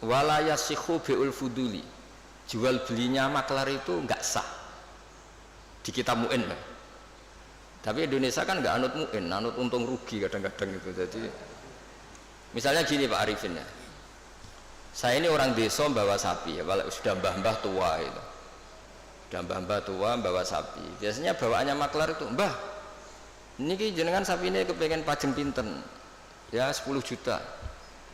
walayasihu bi'ul fuduli, jual belinya maklar itu enggak sah di kitab Mu'in. Tapi Indonesia kan enggak anut Mu'in, anut untung rugi kadang-kadang itu. Jadi misalnya gini Pak Arifin ya, saya ini orang desa bawa sapi ya, sudah mbah-mbah tua itu, sudah mbah-mbah tua bawa sapi. Biasanya bawaannya maklar itu, mbah ini jenengan sapi ini kepengen pajeng pinten ya 10 juta.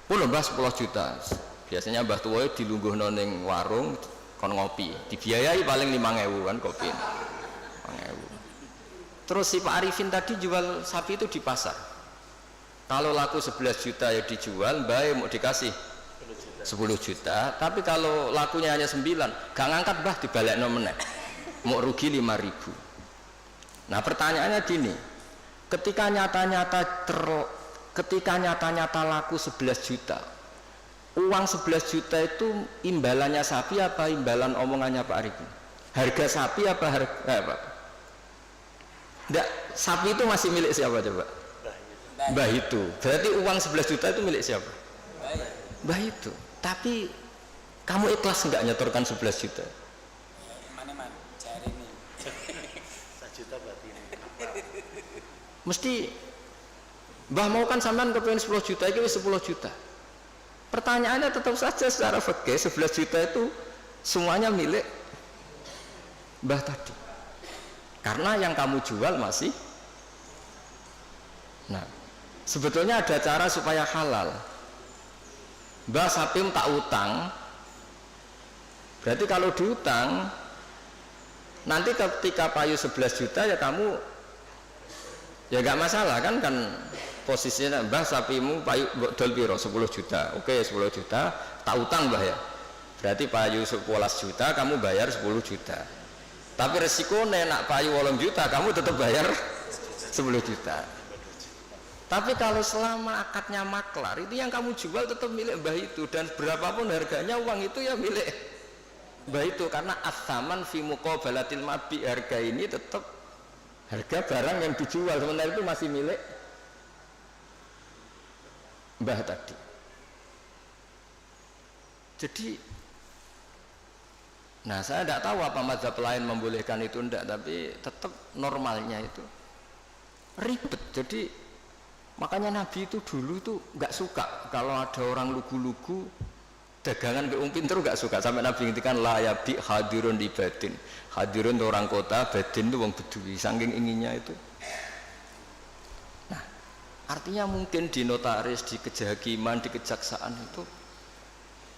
Pun mbah 10 juta. Biasanya mbah tua itu dilungguh neng warung kon ngopi, dibiayai paling 5.000 kan kopi. 5.000. Terus si Pak Arifin tadi jual sapi itu di pasar. Kalau laku 11 juta ya dijual, mbah mau dikasih 10 juta. Tapi kalau lakunya hanya 9, gak ngangkat mbah dibalekno meneh. Mau rugi 5.000. Nah, pertanyaannya gini. Ketika nyata-nyata laku 11 juta, uang 11 juta itu imbalannya sapi apa imbalan omongannya Pak Arifin? Harga sapi apa harga apa? Enggak, sapi itu masih milik siapa coba? Mbah itu. Berarti uang 11 juta itu milik siapa? Mbah itu. Tapi kamu ikhlas enggak nyetorkan 11 juta? Mana-mana cari nih. 1 juta berarti ini. Mesti mbah mau kan sampean kepengen 10 juta itu 10 juta. Pertanyaannya tetap saja secara fikih 11 juta itu semuanya milik mbah tadi. Karena yang kamu jual masih. Nah, sebetulnya ada cara supaya halal. Mbah sapi tak utang. Berarti kalau diutang nanti ketika payu 11 juta ya kamu ya gak masalah kan posisinya mbah sapimu payu dol piro 10 juta. Oke 10 juta tak utang mbah ya. Berarti payu 11 juta kamu bayar 10 juta. Tapi resikonya nak payu 8 juta kamu tetap bayar 10 juta. Tapi kalau selama akadnya maklar itu yang kamu jual tetap milik mbah itu, dan berapapun harganya uang itu ya milik mbah itu, karena as-saman fi muqabalatil mabi, harga ini tetap harga barang yang dijual, sementara itu masih milik mbah tadi. Jadi nah saya tidak tahu apa mazhab lain membolehkan itu enggak, tapi tetap normalnya itu ribet. Jadi makanya Nabi itu dulu itu nggak suka kalau ada orang lugu-lugu dagangan ke pinter, nggak suka. Sampai Nabi ngintikan layabi hadirun di batin, hadirun itu orang kota, batin itu orang bedui, saking inginnya itu. Nah Artinya mungkin di notaris, di kejahakiman, di kejaksaan itu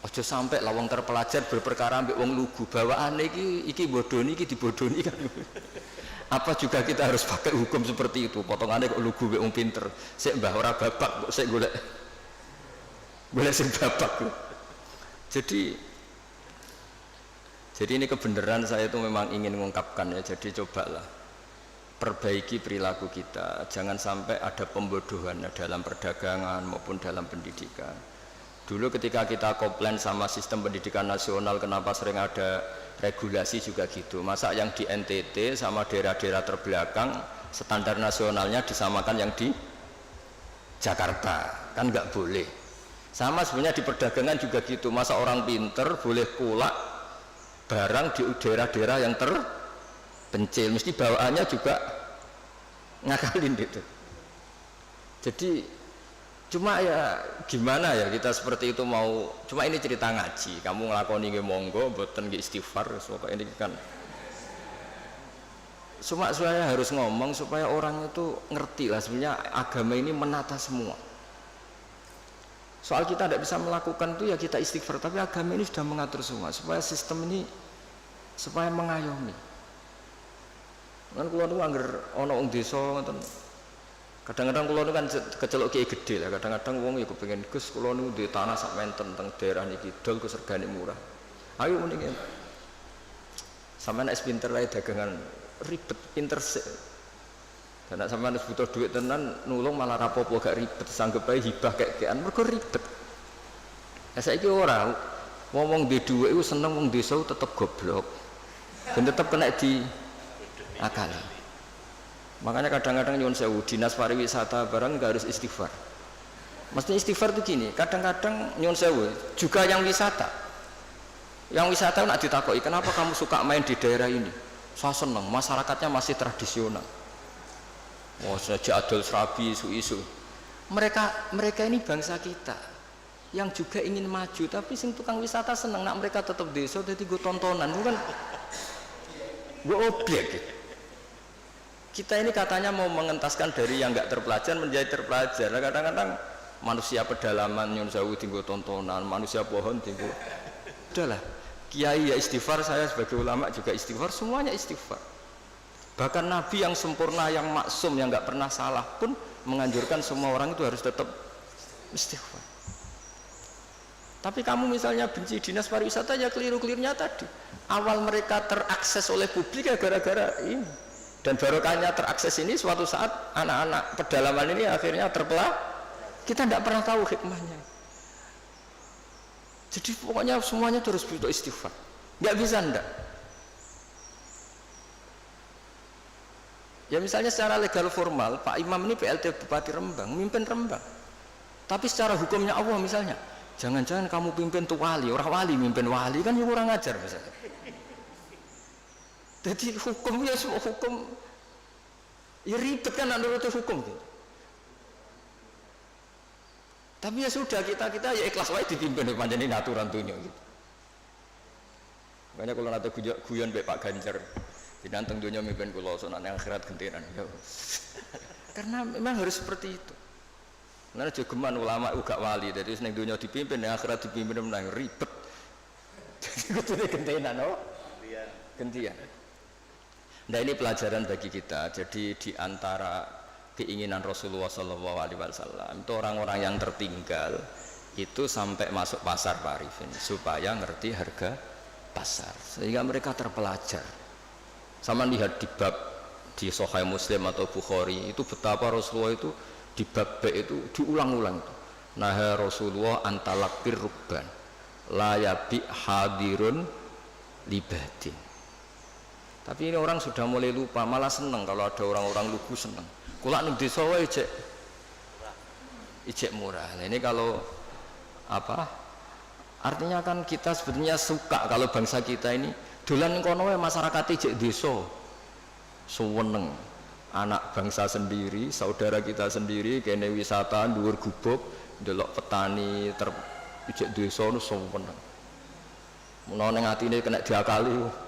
ojo sampai lawang terpelajar berperkara ambek wong lugu bawaane iki bodoni iki dibodoni kan. Apa juga kita harus pakai hukum seperti itu? Potongannya kok lugu mbek wong pinter. Sik mbah ora babak kok sik golek sing babak. Jadi ini kebenaran saya itu memang ingin mengungkapkan ya. Jadi cobalah perbaiki perilaku kita. Jangan sampai ada pembodohan dalam perdagangan maupun dalam pendidikan. Dulu ketika kita komplain sama sistem pendidikan nasional kenapa sering ada regulasi juga gitu. Masa yang di NTT sama daerah-daerah terbelakang standar nasionalnya disamakan yang di Jakarta, kan nggak boleh. Sama sebenarnya di perdagangan juga gitu. Masa orang pinter boleh kulak barang di daerah-daerah yang terpencil, mesti bawaannya juga ngakalin gitu. Jadi cuma ya gimana ya kita seperti itu mau, cuma ini cerita ngaji, kamu ngelakoni nge monggo mboten nge istighfar, pokoknya ini kan cuma saya harus ngomong supaya orang itu ngerti lah sebenarnya agama ini menata semua. Soal kita tidak bisa melakukan itu ya kita istighfar, tapi agama ini sudah mengatur semua supaya sistem ini supaya mengayomi. Kan kula niku angger ana wong desa ngoten. Kadang-kadang kula niku kan kecelok kiai gede lah, kadang-kadang wong ya kepengin Gus kula niku duwe tanah sak menten teng daerah niki dol Gus regane murah. Ayo mending sampeyan nek pinter wae dagangan ribet pinter sik. Dan nek sampeyan butuh duit tenan nulung malah rapopo gak ribet, sanggep ae hibah kek-kekan mergo ribet. Lah saiki ora wong duwe dhuwit iku seneng wong desa tetep goblok. Dan tetep kena di akal. Makanya kadang-kadang nyuwun sewu dinas pariwisata barang nggak harus istighfar. Maksudnya istighfar itu gini, kadang-kadang nyuwun sewu juga yang wisata nak ditakoki kenapa kamu suka main di daerah ini? Saya seneng, masyarakatnya masih tradisional. Wah saja adol serabi isu-isu. Mereka ini bangsa kita yang juga ingin maju, tapi sing tukang wisata seneng nak mereka tetap desa jadi gue tontonan, bukan gue objek gitu. Kita ini katanya mau mengentaskan dari yang nggak terpelajar menjadi terpelajar. Kadang-kadang manusia pedalaman nyun sewu tinggu tontonan, manusia pohon tinggu. Udahlah, kiai ya istighfar, saya sebagai ulama juga istighfar, semuanya istighfar. Bahkan Nabi yang sempurna, yang maksum, yang nggak pernah salah pun menganjurkan semua orang itu harus tetap istighfar. Tapi kamu misalnya benci dinas pariwisata ya keliru-kelirunya tadi. Awal mereka terakses oleh publik ya gara-gara ini. Dan barokahnya terakses ini suatu saat anak-anak pedalaman ini akhirnya terpelah. Kita tidak pernah tahu hikmahnya. Jadi pokoknya semuanya terus butuh istighfar. Nggak bisa ndak. Ya misalnya secara legal formal Pak Imam ini PLT Bupati Rembang, mimpin Rembang. Tapi secara hukumnya Allah misalnya, jangan-jangan kamu pimpin tuh wali, orang wali mimpin wali kan kurang ajar misalnya. Jadi hukum ya semua hukum ya ribet kan menurut hukum gitu. Tapi ya sudah kita ya ikhlas wae dipimpin panjenengan ini aturan dunia gitu. Makanya kalau nanti guyon mbek Pak Ganjar dinanteng dunia mimpin kula sonan akhirat gentenan ya. Karena memang harus seperti itu. Karena jogeman ulama uga wali jadi ning dunia dipimpin ning akhirat dipimpin menang ribet. Jadi kudune gentenan oh. Gantian. Nah ini pelajaran bagi kita. Jadi di antara keinginan Rasulullah SAW itu orang-orang yang tertinggal itu sampai masuk pasar Pak Arifin supaya ngerti harga pasar sehingga mereka terpelajar. Sama lihat di bab di Sahih Muslim atau Bukhari itu betapa Rasulullah itu di bab B itu diulang-ulang itu. Nah Rasulullah antalakir rubban layabi hadirun libadin. Tapi ini orang sudah mulai lupa, malah seneng kalau ada orang-orang lugu seneng. Kulak ning desa wae ijek murah. Nah, ini kalau apa? Artinya kan kita sebetulnya suka kalau bangsa kita ini dolan ning kono wae masyarakat ijek desa. Suweneng. Anak bangsa sendiri, saudara kita sendiri kene wisata dhuwur gubuk, ndelok petani ijek desa nu suweneng. Menawa ning atine kena diakali.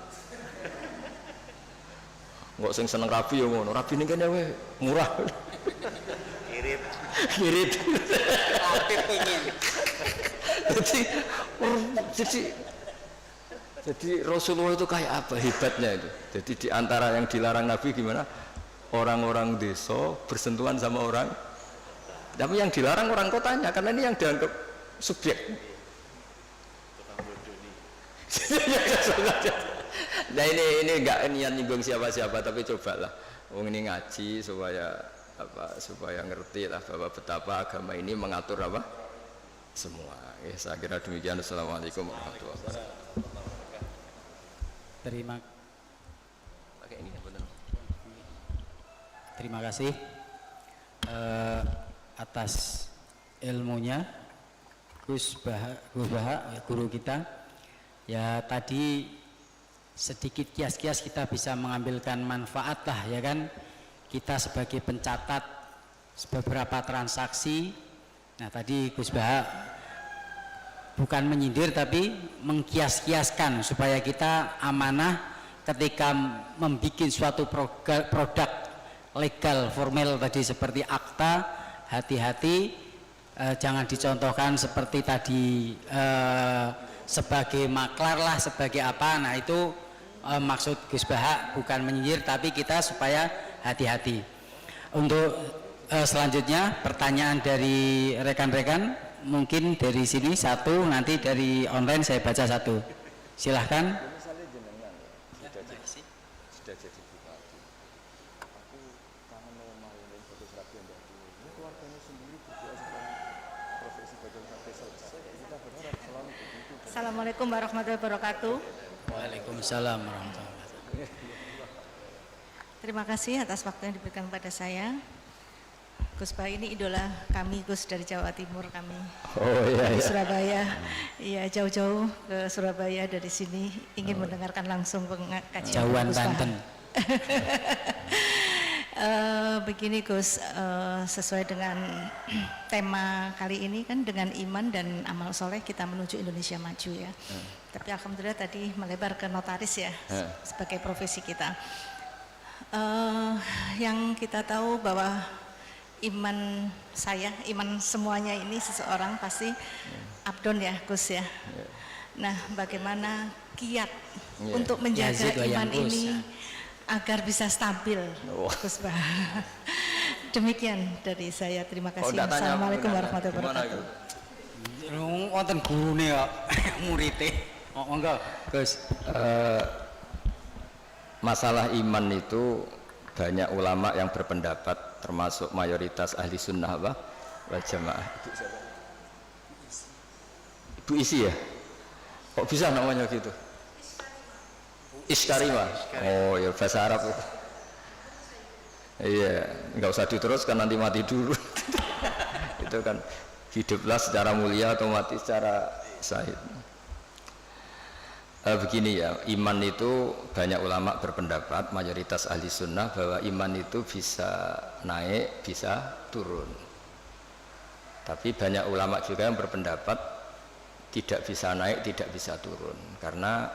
Nggak sing seneng rabi ya ngono, rabi ini kayaknya murah. Ngirit. Aktif ingin. Jadi Rasulullah itu kayak apa hebatnya itu. Jadi di antara yang dilarang Nabi gimana? Orang-orang desa bersentuhan sama orang. Tapi yang dilarang orang kotanya karena ini yang dianggap subjek. Nah ini enggak niat nyinggung siapa-siapa, tapi cobalah wong ini ngaji supaya apa, supaya ngerti lah bahwa betapa agama ini mengatur apa semua. Ya, saya kira demikian. Assalamualaikum warahmatullahi wabarakatuh. Terima kasih atas ilmunya Gus Baha, guru kita. Ya tadi sedikit kias-kias kita bisa mengambilkan manfaat lah ya kan, kita sebagai pencatat beberapa transaksi. Nah tadi Gus Baha bukan menyindir tapi mengkias-kiaskan supaya kita amanah ketika membuat suatu produk legal formal tadi seperti akta, hati-hati jangan dicontohkan seperti tadi sebagai maklar lah, sebagai apa. Nah itu maksud Gus Baha bukan menyindir tapi kita supaya hati-hati. Untuk selanjutnya pertanyaan dari rekan-rekan, mungkin dari sini satu, nanti dari online saya baca satu. Silahkan. Assalamualaikum warahmatullahi wabarakatuh. Waalaikumsalam warahmatullahi wabarakatuh. Terima kasih atas waktu yang diberikan kepada saya. Gus Baha ini idola kami, Gus, dari Jawa Timur kami. Oh iya, dari iya. Surabaya. Iya, jauh-jauh ke Surabaya dari sini ingin mendengarkan langsung pengajian Jauhan Gus Baha. Banten. Begini Gus, sesuai dengan tema kali ini kan dengan iman dan amal soleh kita menuju Indonesia maju ya. Tapi alhamdulillah tadi melebar ke notaris ya sebagai profesi kita. Yang kita tahu bahwa iman saya, iman semuanya ini seseorang pasti abdon ya Gus ya. Nah bagaimana kiat untuk menjaga iman ini agar bisa stabil, Gus Baha. Demikian dari saya, terima kasih. Assalamualaikum warahmatullahi wabarakatuh. Wonten gurune kok murite. Monggo, Gus. Masalah iman itu banyak ulama yang berpendapat, termasuk mayoritas ahli sunnah wal jamaah. Ibu Isi ya? Kok bisa namanya gitu? Iskarima. Oh ya bahasa Arab itu. Iya, nggak usah diteruskan nanti mati dulu. Itu kan hiduplah secara mulia atau mati secara syahid. Begini ya, iman itu banyak ulama berpendapat, mayoritas ahli sunnah bahwa iman itu bisa naik, bisa turun. Tapi banyak ulama juga yang berpendapat tidak bisa naik, tidak bisa turun, karena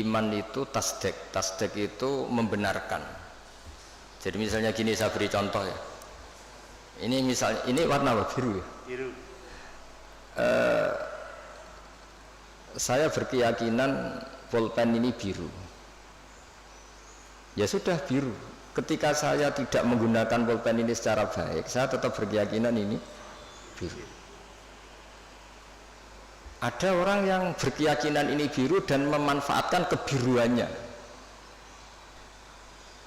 iman itu tasdek. Tasdek itu membenarkan. Jadi misalnya gini, saya beri contoh ya. Ini misalnya, ini warna apa? Biru ya? Biru. Saya berkeyakinan pulpen ini biru. Ya sudah biru. Ketika saya tidak menggunakan pulpen ini secara baik, saya tetap berkeyakinan ini biru. Ada orang yang berkeyakinan ini biru dan memanfaatkan kebiruannya.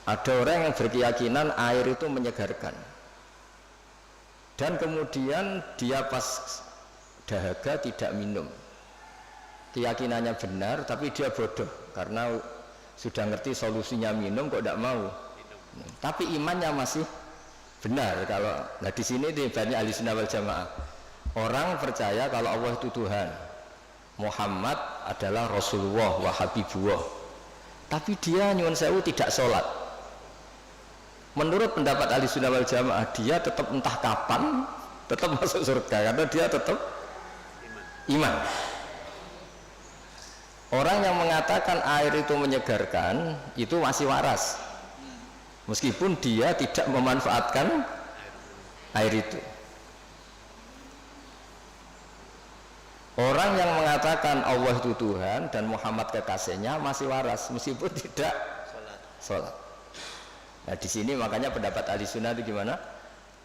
Ada orang yang berkeyakinan air itu menyegarkan, dan kemudian dia pas dahaga tidak minum. Keyakinannya benar, tapi dia bodoh karena sudah ngerti solusinya minum kok tidak mau. Tapi imannya masih benar. Kalau nah di sini banyak ahli sunnah wal jamaah. Orang percaya kalau Allah itu Tuhan, Muhammad adalah Rasulullah wa Habibullah, tapi dia nyuwun sewu tidak sholat. Menurut pendapat ahli sunnah wal jamaah, dia tetap entah kapan tetap masuk surga karena dia tetap iman. Orang yang mengatakan air itu menyegarkan itu masih waras, meskipun dia tidak memanfaatkan air itu. Orang yang mengatakan Allah itu Tuhan dan Muhammad kekasihnya masih waras meskipun tidak sholat. Nah di sini makanya pendapat ahli sunnah itu gimana?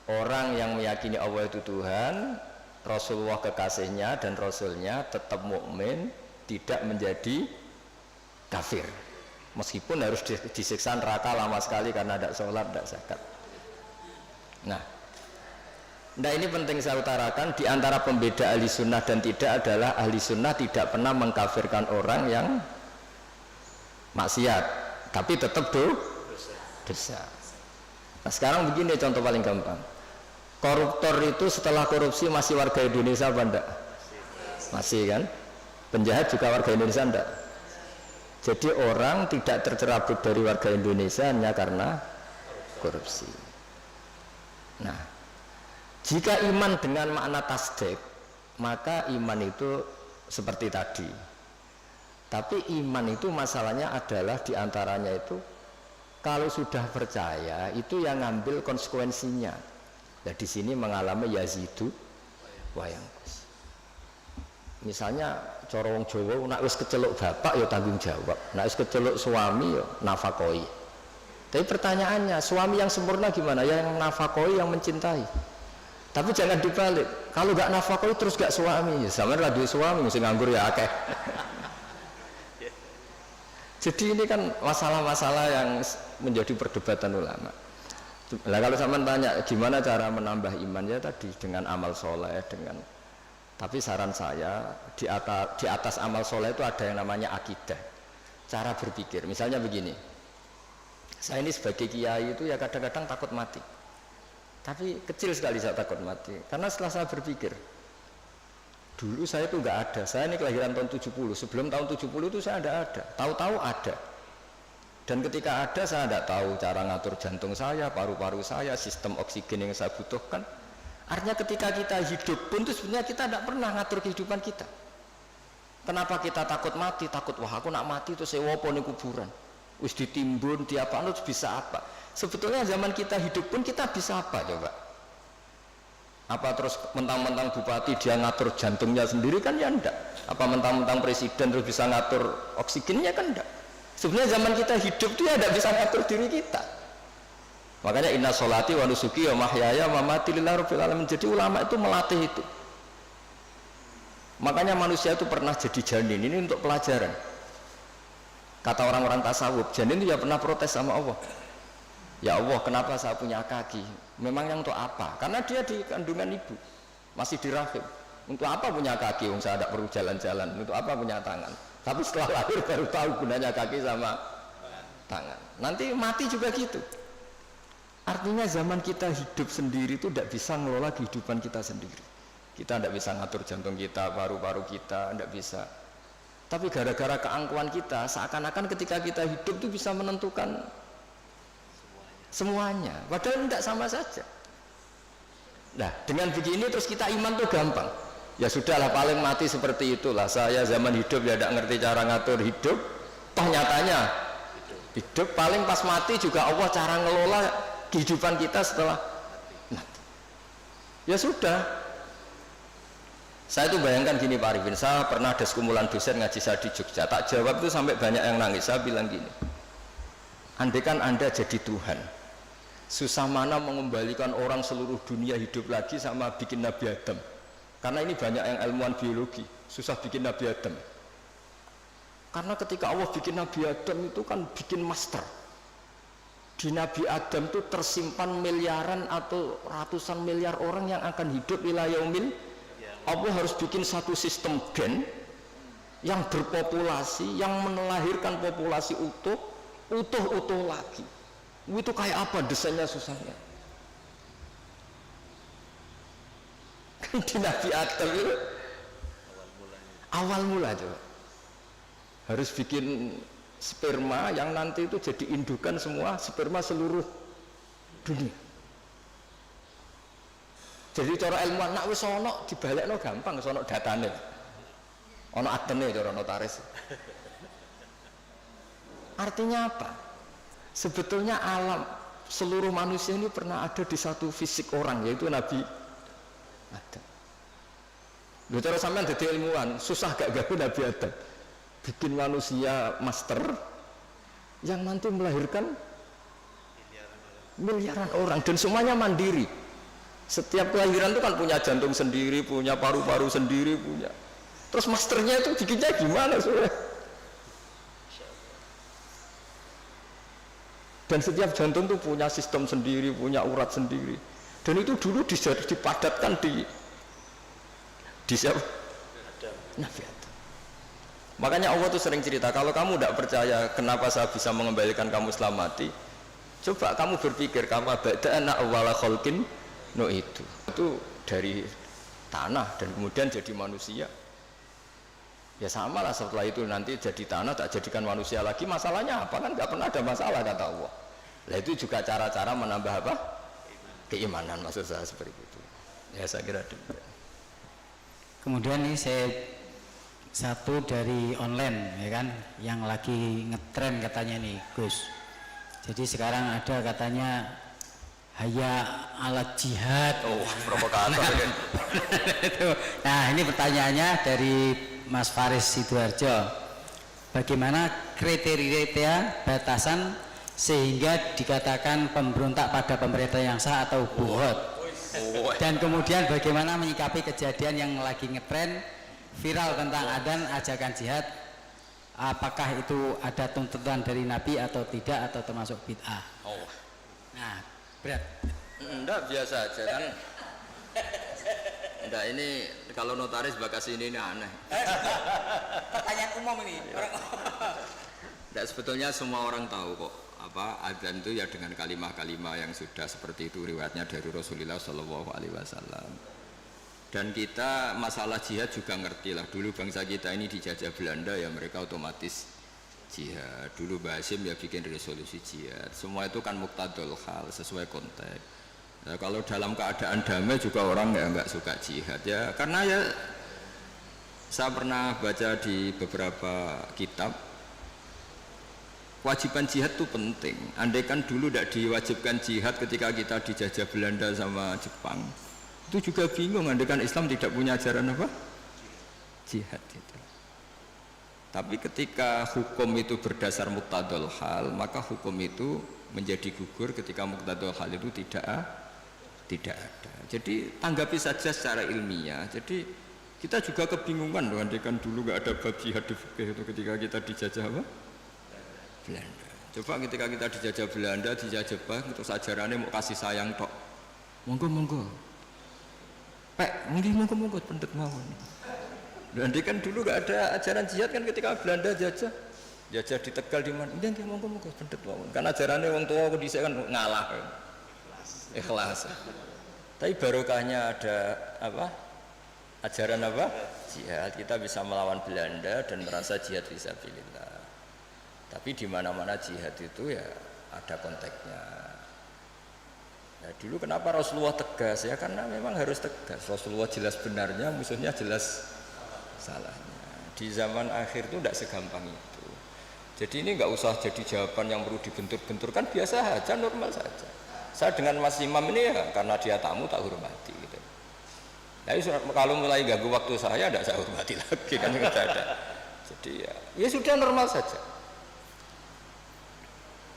Orang yang meyakini Allah itu Tuhan, Rasulullah kekasihnya dan Rasulnya tetap mukmin, tidak menjadi kafir. Meskipun harus disiksa neraka lama sekali karena tidak sholat, tidak zakat. Nah ini penting saya utarakan, di antara pembeda ahli sunnah dan tidak adalah ahli sunnah tidak pernah mengkafirkan orang yang maksiat, tapi tetap dosa. Nah sekarang begini contoh paling gampang, koruptor itu setelah korupsi masih warga Indonesia apa enggak? Masih kan? Penjahat juga warga Indonesia enggak? Jadi orang tidak tercerabut dari warga Indonesia hanya karena korupsi. Nah, jika iman dengan makna tasdik, maka iman itu seperti tadi. Tapi iman itu masalahnya adalah diantaranya itu kalau sudah percaya itu yang ngambil konsekuensinya. Nah, di sini mengalami yazidu wa yanqus. Misalnya cara wong Jawa nek wis keceluk bapak ya tanggung jawab, nek wis keceluk suami ya nafakoi. Tapi pertanyaannya, suami yang sempurna gimana? Yang nafakoi, yang mencintai. Tapi jangan dibalik, kalau gak nafakoi terus gak suami, ya sama lah dia suami mesti nganggur ya akeh. Jadi ini kan masalah-masalah yang menjadi perdebatan ulama. Nah kalau sama tanya gimana cara menambah iman, ya tadi dengan amal soleh, dengan. Tapi saran saya di atas amal soleh itu ada yang namanya akidah, cara berpikir. Misalnya begini, saya ini sebagai kiai itu ya kadang-kadang takut mati. Tapi kecil sekali saya takut mati, karena setelah saya berpikir, dulu saya itu nggak ada. Saya ini kelahiran tahun 70, sebelum tahun 70 itu saya tidak ada. Tahu-tahu ada. Dan ketika ada saya tidak tahu cara ngatur jantung saya, paru-paru saya, sistem oksigen yang saya butuhkan. Artinya ketika kita hidup pun itu sebenarnya kita tidak pernah ngatur kehidupan kita. Kenapa kita takut mati? Takut wah aku nak mati itu saya wopo ning kuburan. Wis ditimbun, diapaan terus bisa apa? Sebetulnya zaman kita hidup pun kita bisa apa coba? Apa terus mentang-mentang bupati dia ngatur jantungnya sendiri kan ya enggak? Apa mentang-mentang presiden terus bisa ngatur oksigennya kan enggak? Sebenarnya zaman kita hidup itu ya tidak bisa ngatur diri kita. Makanya inna sholati wa nusuki wa mahyaya wa mamati lillahi rabbil alamin. Jadi ulama itu melatih itu. Makanya manusia itu pernah jadi janin, ini untuk pelajaran. Kata orang-orang tasawuf, janin itu ya pernah protes sama Allah. Ya Allah, kenapa saya punya kaki? Memangnya untuk apa? Karena dia di kandungan ibu, masih di rahim. Untuk apa punya kaki? Saya tidak perlu jalan-jalan. Untuk apa punya tangan? Tapi setelah lahir baru tahu gunanya kaki sama tangan. Nanti mati juga gitu. Artinya zaman kita hidup sendiri itu tidak bisa ngelola kehidupan kita sendiri. Kita tidak bisa ngatur jantung kita, paru-paru kita, tidak bisa. Tapi gara-gara keangkuhan kita, seakan-akan ketika kita hidup itu bisa menentukan semuanya. Padahal tidak sama saja. Nah, dengan begini terus kita iman tuh gampang. Ya sudahlah, paling mati seperti itulah. Saya zaman hidup ya tidak ngerti cara ngatur hidup. Toh nyatanya hidup paling pas mati juga Allah cara ngelola kehidupan kita setelah mati. Ya sudah. Saya itu bayangkan gini Pak Arifin, saya pernah ada sekumpulan dosen ngaji saya di Jogja, tak jawab itu sampai banyak yang nangis. Saya bilang gini, andai kan Anda jadi Tuhan, susah mana mengembalikan orang seluruh dunia hidup lagi sama bikin Nabi Adam. Karena ini banyak yang ilmuwan biologi, susah bikin Nabi Adam. Karena ketika Allah bikin Nabi Adam itu kan bikin master. Di Nabi Adam itu tersimpan miliaran atau ratusan miliar orang yang akan hidup ila yaumil. Allah harus bikin satu sistem gen yang berpopulasi, yang melahirkan populasi utuh lagi. Itu kayak apa desainnya susahnya? Di Nabi Adam itu awal mula coba harus bikin sperma yang nanti itu jadi indukan semua sperma seluruh dunia. Jadi cara ilmuwan nak wis ana dibalekno gampang, sono datane. Ana adene cara notaris. Artinya apa? Sebetulnya alam seluruh manusia ini pernah ada di satu fisik orang, yaitu Nabi Adam. Lho cara sampean dadi ilmuwan, susah gak gawe Nabi Adam. Bikin manusia master yang nanti melahirkan miliaran orang dan semuanya mandiri. Setiap kelahiran itu kan punya jantung sendiri, punya paru-paru sendiri, punya. Terus masternya itu bikinnya gimana soalnya? Dan setiap jantung itu punya sistem sendiri, punya urat sendiri. Dan itu dulu dipadatkan di siapa? Nabi Adam. Makanya Allah tuh sering cerita, kalau kamu tidak percaya kenapa saya bisa mengembalikan kamu selamati, coba kamu berpikir, kamu ba'da'ana awwala khalqin itu dari tanah dan kemudian jadi manusia. Ya sama lah, setelah itu nanti jadi tanah tak jadikan manusia lagi, masalahnya apa? Kan nggak pernah ada masalah kata Allah. Nah itu juga cara-cara menambah apa? Keimanan, maksud saya seperti itu. Ya saya kira demikian. Kemudian ini saya satu dari online ya kan, yang lagi ngetren katanya nih Gus. Jadi sekarang ada katanya hayya ala jihad. Oh, provokator kan. Nah ini pertanyaannya dari Mas Faris Sidoarjo. Bagaimana kriteria batasan sehingga dikatakan pemberontak pada pemerintah yang sah atau buhot? Dan kemudian bagaimana menyikapi kejadian yang lagi ngetren viral tentang adzan ajakan jihad? Apakah itu ada tuntutan dari Nabi atau tidak, atau termasuk bid'ah? Oh. Nah, berat. Enggak, biasa aja kan. Enggak, ini kalau notaris bakas ini aneh. Pertanyaan umum ini. Enggak, sebetulnya semua orang tahu kok apa adzan itu ya dengan kalimah-kalimah yang sudah seperti itu riwayatnya dari Rasulullah Shallallahu Alaihi Wasallam. Dan kita masalah jihad juga ngerti lah. Dulu bangsa kita ini dijajah Belanda ya mereka otomatis jihad. Dulu Mbah Hasyim ya bikin resolusi jihad. Semua itu kan muqtadul hal sesuai konteks. Nah, kalau dalam keadaan damai juga orang ya nggak suka jihad ya, karena ya saya pernah baca di beberapa kitab kewajiban jihad itu penting. Andai kan dulu tidak diwajibkan jihad ketika kita dijajah Belanda sama Jepang, itu juga bingung. Andai kan Islam tidak punya ajaran apa? Jihad itu. Tapi ketika hukum itu berdasar muqtadul hal, maka hukum itu menjadi gugur ketika muqtadul hal itu tidak ada. Jadi tanggapi saja secara ilmiah. Jadi kita juga kebingungan loh, andai kan dulu nggak ada bab jihad di fikih itu ketika kita dijajah apa? Belanda. Coba ketika kita dijajah Belanda, dijajah Jepang, terus ajarannya mau kasih sayang tok. Monggo. Pek, monggo pendet mawon. Andai kan dulu nggak ada ajaran jihad kan ketika Belanda jajah di Tegal di mana? Ini monggo pendet mawon. Kan ajarannya wong tua dhisik kan ngalah. Ikhlas. Tapi barokahnya ada apa? Ajaran apa? Jihad. Kita bisa melawan Belanda dan merasa jihad fisabilillah. Tapi di mana-mana jihad itu ya ada konteksnya. Nah, dulu kenapa Rasulullah tegas ya? Karena memang harus tegas. Rasulullah jelas benarnya, musuhnya jelas salahnya. Di zaman akhir itu tidak segampang itu. Jadi ini nggak usah jadi jawaban yang perlu dibentur-benturkan, biasa aja, normal saja. Saya dengan Mas Imam ini ya karena dia tamu tak hormati gitu. Jadi kalau mulai ganggu waktu saya tidak saya hormati lagi kan tidak ada. Jadi ya sudah normal saja.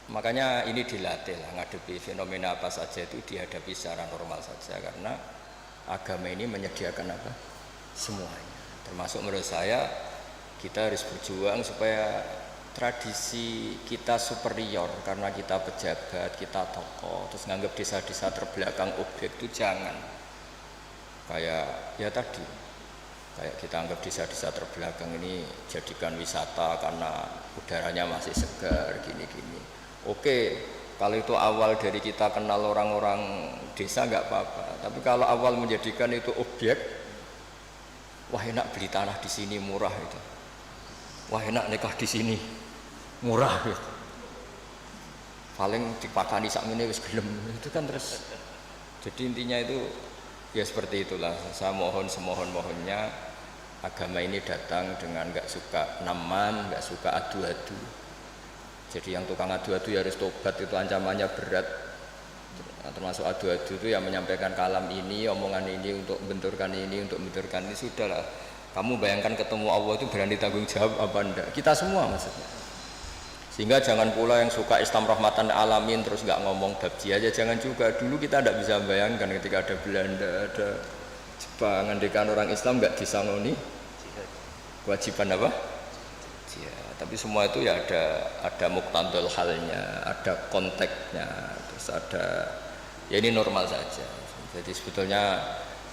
Makanya ini dilatih lah, ngadepi fenomena apa saja itu dihadapi secara normal saja, karena agama ini menyediakan apa? Semuanya. Termasuk menurut saya kita harus berjuang supaya tradisi kita superior karena kita pejabat, kita tokoh, terus nganggap desa-desa terbelakang objek itu jangan. Kayak ya tadi, kayak kita anggap desa-desa terbelakang ini jadikan wisata karena udaranya masih segar gini-gini. Oke, kalau itu awal dari kita kenal orang-orang desa nggak apa-apa. Tapi kalau awal menjadikan itu objek, wah enak beli tanah di sini murah itu. Wah enak nikah di sini murah gitu. Paling dipakani sakmene wis gelem itu kan terus. Jadi intinya itu ya seperti itulah. Saya mohon semohon-mohonnya agama ini datang dengan nggak suka naman, nggak suka adu-adu. Jadi yang tukang adu-adu ya harus tobat, itu ancamannya berat. termasuk adu-adu itu yang menyampaikan kalam ini, omongan ini untuk benturkan ini, sudahlah. Kamu bayangkan ketemu Allah itu berani tanggung jawab apa enggak? Kita semua maksudnya. Sehingga jangan pula yang suka Islam rahmatan alamin terus nggak ngomong babji aja, jangan juga. Dulu kita tidak bisa bayangkan ketika ada Belanda, ada Jepang, andekan orang Islam nggak disangoni kewajiban apa? Ya, tapi semua itu ya ada muktadul halnya, ada konteksnya, terus ada ya ini normal saja. Jadi sebetulnya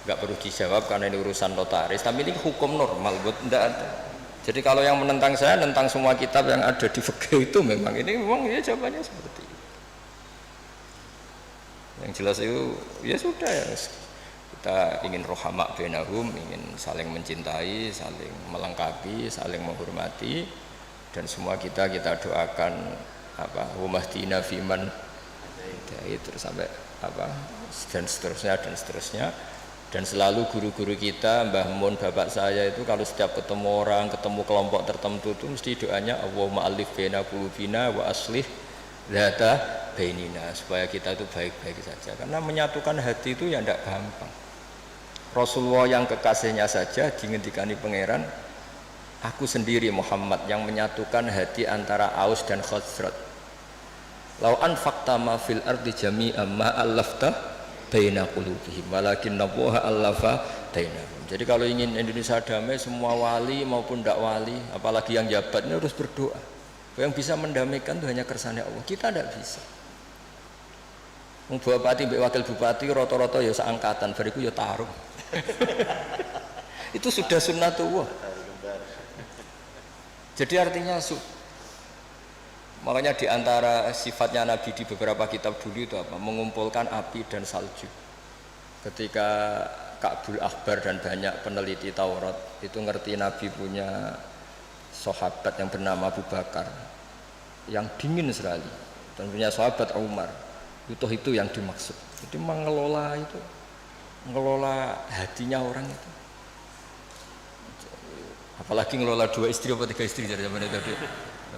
nggak perlu dijawab karena ini urusan notaris, tapi ini hukum normal buat tidak ada. Jadi kalau yang menentang saya tentang semua kitab yang ada di fikih itu memang ya jawabannya seperti itu. Yang jelas itu ya sudah ya, kita ingin rohama bainahum, ingin saling mencintai, saling melengkapi, saling menghormati, dan semua kita doakan apa wamahdina fiman terus sampai apa dan seterusnya. Dan selalu guru-guru kita, Mbah Mun, bapak saya itu kalau setiap ketemu orang, ketemu kelompok tertentu itu mesti doanya Allahumma alif baina qulubina wa aslih dzata bainina, supaya kita itu baik-baik saja. Karena menyatukan hati itu ya tidak gampang. Rasulullah yang kekasihnya saja dingendikani pangeran, aku sendiri Muhammad yang menyatukan hati antara Aus dan Khazraj. Lau anfaqta ma fil ardi jami'an ma allafta baina qulubihim walakinna Allaha allafa bainahum. Jadi kalau ingin Indonesia damai, semua wali maupun tidak wali, apalagi yang jabat ini harus berdoa. Yang bisa mendamaikan itu hanya kersane Allah. Kita tidak bisa. Bupati, wakil bupati, roto-roto ya seangkatan, bariku ya taruh. Itu sudah sunnatullah. Jadi artinya makanya diantara sifatnya Nabi di beberapa kitab dulu itu apa? Mengumpulkan api dan salju. Ketika Ka'bul Akhbar dan banyak peneliti Taurat itu ngerti Nabi punya sahabat yang bernama Abu Bakar yang dingin sekali, dan punya sahabat Umar, itu yang dimaksud. Jadi mengelola hatinya orang itu. Apalagi ngelola 2 istri atau 3 istri dari zaman itu.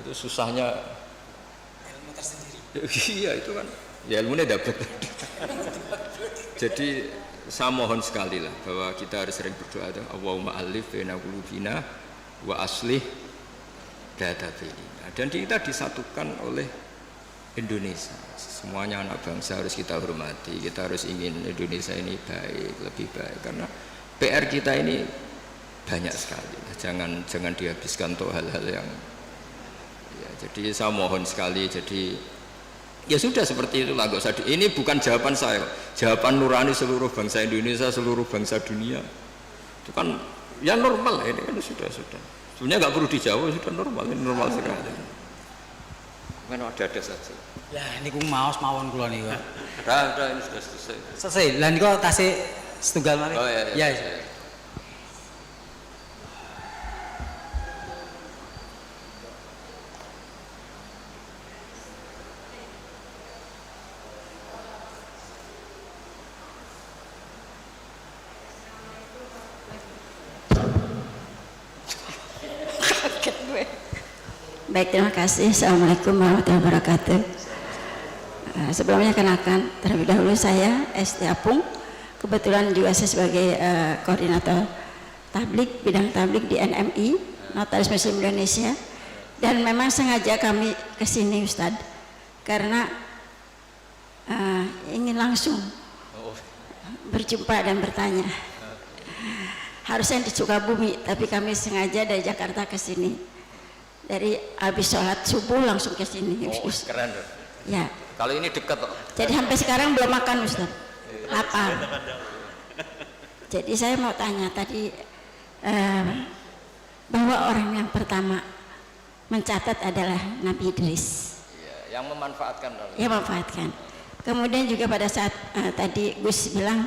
Itu susahnya. Iya itu kan ya ilmunya dapat. Jadi saya mohon sekali lah bahwa kita harus sering berdoa, Allahumma alif baina qulubina wa aslih dzata bainina, dan kita disatukan oleh Indonesia. Semuanya anak bangsa harus kita hormati, kita harus ingin Indonesia ini baik, lebih baik, karena PR kita ini banyak sekali. Jangan dihabiskan untuk hal-hal yang ya, jadi saya mohon sekali, jadi ya sudah seperti itulah, nggak usah ini bukan jawaban saya, jawaban nurani seluruh bangsa Indonesia, seluruh bangsa dunia. Itu kan ya normal, ini kan sudah. Sebenarnya nggak perlu dijawab, sudah normal, ini normal sekali. Mana ada saja. Lah niku maos mawon kula niku. Udah ini sudah selesai. Selesai. Lah niku tasih setunggal mari. Oh iya. Ya. Baik, terima kasih. Assalamualaikum warahmatullahi wabarakatuh. Sebelumnya kenalkan terlebih dahulu saya Esti Apung. Kebetulan juga saya sebagai koordinator tablik, bidang tablik di NMI, Notaris Muslim Indonesia. Dan memang sengaja kami kesini Ustadz karena ingin langsung berjumpa dan bertanya. Harusnya di Sukabumi, tapi kami sengaja dari Jakarta ke sini. Dari habis sholat subuh langsung ke sini. Oh, keren dong. Ya. Kalau ini dekat kok. Jadi sampai sekarang belum makan Ustaz. Lapar. Jadi saya mau tanya tadi bahwa orang yang pertama mencatat adalah Nabi Idris. Ya, yang memanfaatkan. Ya, memanfaatkan. Kemudian juga pada saat tadi Gus bilang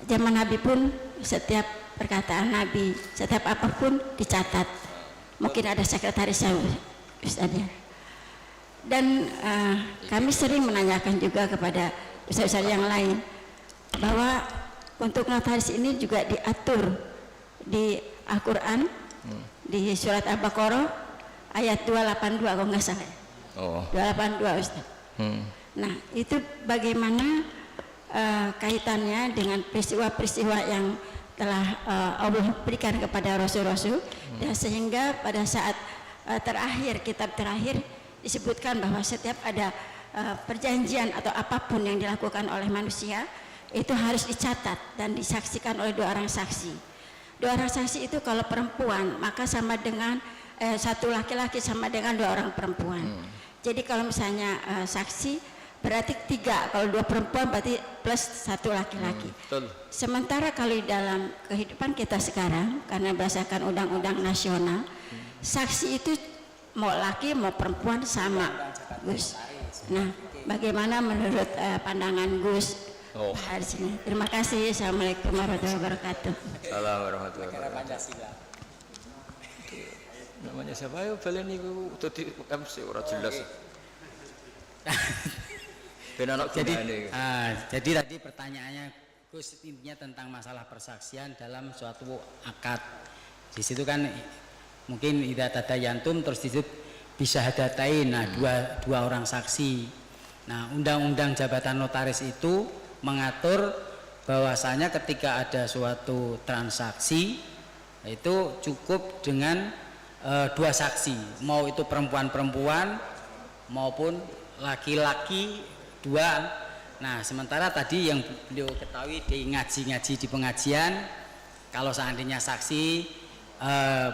zaman Nabi pun setiap perkataan Nabi, setiap apapun dicatat. Mungkin ada sekretarisnya Ustaz ya. Dan kami sering menanyakan juga kepada ustaz-ustaz yang lain bahwa untuk notaris ini juga diatur di Al-Quran di surat Al-Baqarah ayat 282 kalau nggak salah. 282 Ustaz. Nah, itu bagaimana kaitannya dengan peristiwa-peristiwa yang telah Allah berikan kepada Rasul-Rasul, dan sehingga pada saat terakhir, kitab terakhir disebutkan bahwa setiap ada perjanjian atau apapun yang dilakukan oleh manusia itu harus dicatat dan disaksikan oleh 2 orang saksi. 2 orang saksi itu kalau perempuan maka sama dengan satu laki-laki sama dengan 2 orang perempuan. Jadi kalau misalnya saksi berarti 3, kalau 2 perempuan berarti plus 1 laki-laki. Sementara kalau di dalam kehidupan kita sekarang, karena berdasarkan undang-undang nasional, saksi itu mau laki mau perempuan sama, Gus. Nah, bagaimana menurut pandangan Gus hari sini? Terima kasih. Assalamualaikum warahmatullahi wabarakatuh. Assalamualaikum warahmatullahi wabarakatuh. Namanya siapa ya? Balen niku dadi MC ora jelas. Jadi tadi pertanyaannya Gus, intinya tentang masalah persaksian dalam suatu akad. Di situ kan mungkin idza tadayantum, terus disebut bisa hadatain. Nah, dua orang saksi. Nah, undang-undang jabatan notaris itu mengatur bahwasanya ketika ada suatu transaksi itu cukup dengan 2 saksi, mau itu perempuan-perempuan maupun laki-laki 2. Nah, sementara tadi yang beliau ketahui di ngaji-ngaji di pengajian, kalau seandainya saksi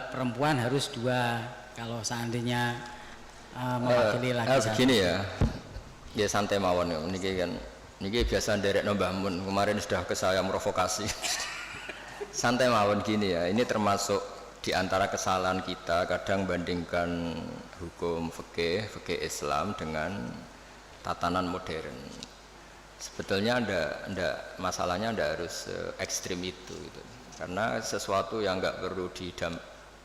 perempuan harus 2, kalau seandainya mewakili laki-laki. Begini ya santai mawon ya. Niki biasa nderek Mbah Mun, kemarin sudah ke saya provokasi. Santai mawon gini ya. Ini termasuk di antara kesalahan kita, kadang bandingkan hukum fikih Islam dengan tatanan modern. Sebetulnya masalahnya ndak harus ekstrim itu gitu. Karena sesuatu yang nggak perlu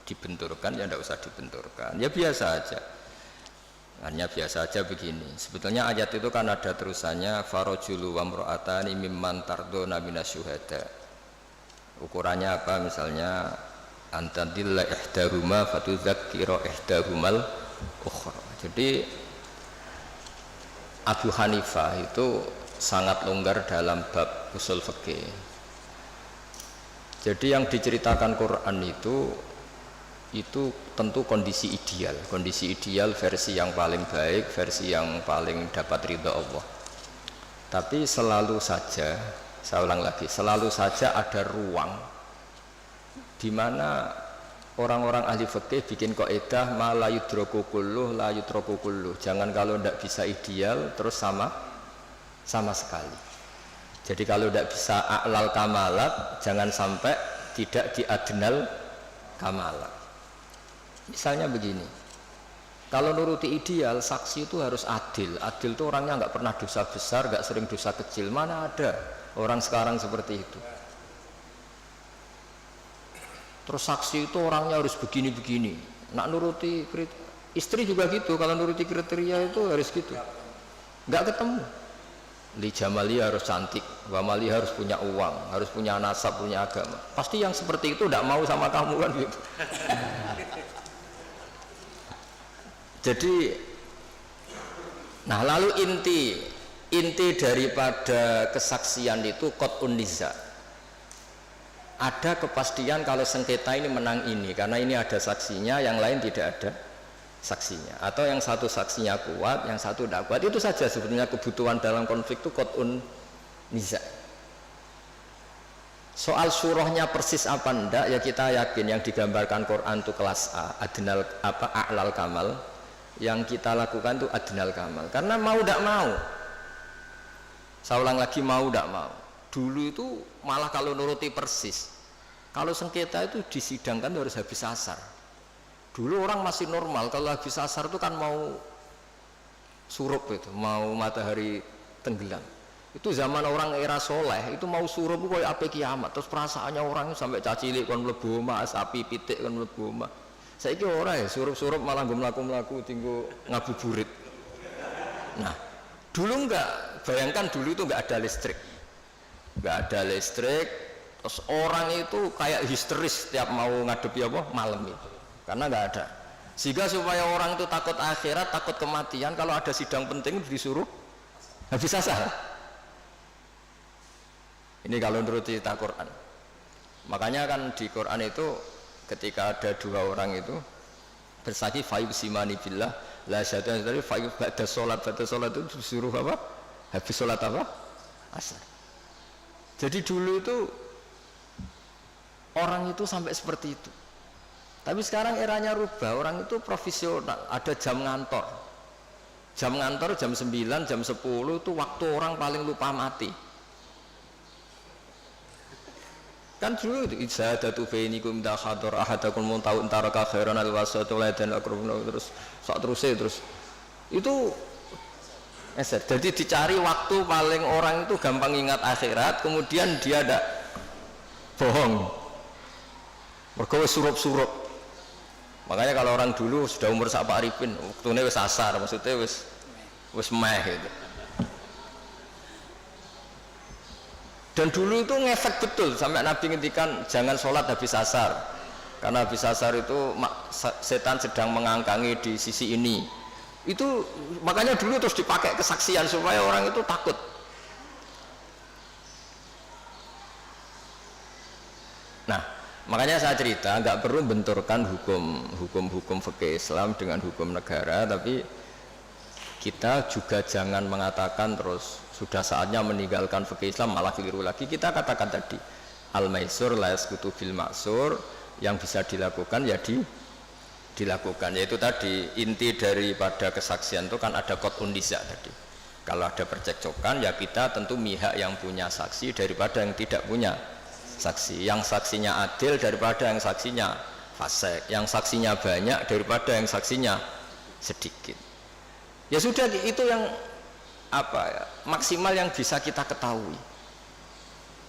dibenturkan ya ndak usah dibenturkan, ya biasa aja, hanya biasa aja begini. Sebetulnya ayat itu kan ada terusannya, farojulu wa mro'atani mimman tardona minasyuhada. Ukurannya apa? Misalnya antadilla ihdahuma fatudzakkira ihdahumal ukhra. Jadi Abu Hanifah itu sangat longgar dalam bab usul fikih. Jadi yang diceritakan Quran itu tentu kondisi ideal versi yang paling baik, versi yang paling dapat ridha Allah. Tapi selalu saja, saya ulang lagi, selalu saja ada ruang di mana orang-orang ahli fikih bikin kaidah ma la yudraku kulluh la yudraku kulluh. Jangan kalau tidak bisa ideal terus sama sekali. Jadi kalau tidak bisa a'lal kamalat, jangan sampai tidak di adnal kamalat. Misalnya begini, kalau nuruti ideal, saksi itu harus adil. Adil itu orangnya nggak pernah dosa besar, nggak sering dosa kecil. Mana ada orang sekarang seperti itu? Terus saksi itu orangnya harus begini-begini. Nak nuruti istri juga gitu, kalau nuruti kriteria itu harus gitu. Nggak ketemu. Li jamali harus cantik, wa mali harus punya uang, harus punya nasab, punya agama. Pasti yang seperti itu tidak mau sama kamu kan gitu. Jadi, nah lalu inti daripada kesaksian itu qat'un niza. Ada kepastian kalau sengketa ini menang ini, karena ini ada saksinya, yang lain tidak ada saksinya, atau yang satu saksinya kuat, yang satu tidak kuat. Itu saja sebetulnya kebutuhan dalam konflik itu qat'un niza. Soal surahnya persis apa enggak, ya kita yakin yang digambarkan Quran itu kelas A, adnal a'lal kamal. Yang kita lakukan itu adnal kamal, karena mau tidak mau. Saya ulang lagi, mau tidak mau. Dulu itu malah kalau nuruti persis, kalau sengketa itu disidangkan itu harus habis asar. Dulu orang masih normal, kalau habis asar itu kan mau surup, itu mau matahari tenggelam. Itu zaman orang era soleh, itu mau surup itu kayak apa kiamat. Terus perasaannya orang sampai cacilik kon mlebu omah, sapi pitik kon mlebu omah. Saiki ora ya, surup-surup malah nggo mlaku-mlaku tinggo ngabuburit. Nah, dulu enggak, bayangkan dulu itu enggak ada listrik. Enggak ada listrik, terus orang itu kayak histeris setiap mau ngadepi apa malam itu. Karena enggak ada. Sehingga supaya orang itu takut akhirat, takut kematian, kalau ada sidang penting disuruh habis asar. Ini kalau menurut cerita Quran. Makanya kan di Quran itu ketika ada dua orang itu bersaksi fayusimani billah la syaitan dari ba'da sholat itu disuruh apa? Habis sholat apa? Asar. Jadi dulu itu orang itu sampai seperti itu. Tapi sekarang eranya rubah, orang itu profesional, ada jam ngantor. Jam ngantor jam 9, jam 10 itu waktu orang paling lupa mati. Kan dulu itu idzadatu bainikum ta hadar ahadakum muntau taraka khairan alwasatu dan akrabun terus sak terus itu jadi dicari waktu paling orang itu gampang ingat akhirat, kemudian dia ada bohong mergo surup-surup. Makanya kalau orang dulu sudah umur sak Pak Arifin waktune wis asar, maksudnya wis meh gitu. Dan dulu itu ngefek betul sampai Nabi ngendikan jangan sholat habis asar, karena habis asar itu setan sedang mengangkangi di sisi ini. Itu makanya dulu terus dipakai kesaksian supaya orang itu takut. Nah, makanya saya cerita nggak perlu benturkan hukum fikih Islam dengan hukum negara, tapi kita juga jangan mengatakan terus sudah saatnya meninggalkan fikih Islam malah keliru lagi. Kita katakan tadi al-maisur la yasqutu bil ma'sur, yang bisa dilakukan ya dilakukan, yaitu tadi inti daripada kesaksian itu kan ada qat'un niza tadi. Kalau ada percekcokan ya kita tentu mihak yang punya saksi daripada yang tidak punya saksi, yang saksinya adil daripada yang saksinya fasik, yang saksinya banyak daripada yang saksinya sedikit. Ya sudah, itu yang apa ya, maksimal yang bisa kita ketahui.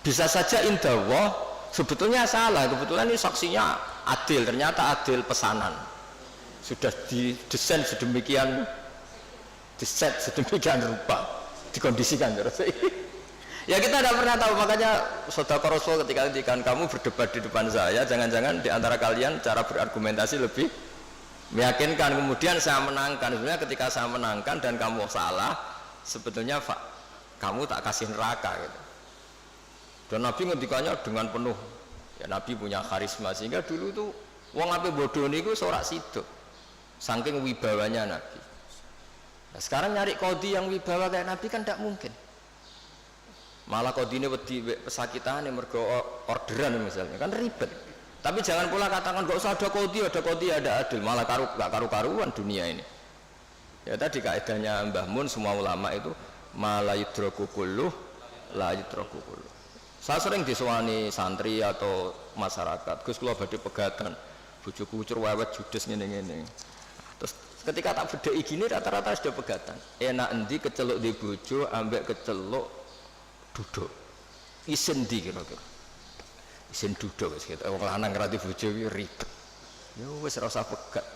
Bisa saja indallah sebetulnya salah, kebetulan ini saksinya adil, ternyata adil pesanan, sudah didesain sedemikian, diset sedemikian rupa, dikondisikan terus. Ya kita tidak pernah tahu. Makanya Saudara Rasul ketika kamu berdebat di depan saya, jangan-jangan di antara kalian cara berargumentasi lebih meyakinkan, kemudian saya menangkan. Sebenarnya ketika saya menangkan dan kamu salah, sebetulnya kamu tak kasih neraka gitu. Dan Nabi ngendikannya dengan penuh, ya Nabi punya karisma, sehingga dulu tuh wong ape bodoh niku ora sida saking wibawanya Nabi. Nah, sekarang nyari kodi yang wibawa kayak Nabi kan tidak mungkin. Malah kodine wedi pesakitane mergo orderan misalnya, kan ribet. Tapi jangan pula katakan gak usah ada kodi ada adil, malah gak karu-karuan dunia ini. Ya tadi kaidahnya Mbah Mun, semua ulama itu malah yudraku kulluh la yudraku kulluh. Saya sering disewani santri atau masyarakat, Gus kula badhe pegatan, bojoku ucur wewet judes ngene-ngene. Terus ketika tak bedheki gini rata-rata sudah pegatan. Enak endi keceluk di bojo ambek keceluk duduk. Isen ndi kira-kira? Isen duduk wis ketok wong lanang ngrati bojo iki ribet. Ya wis ora usah pegat.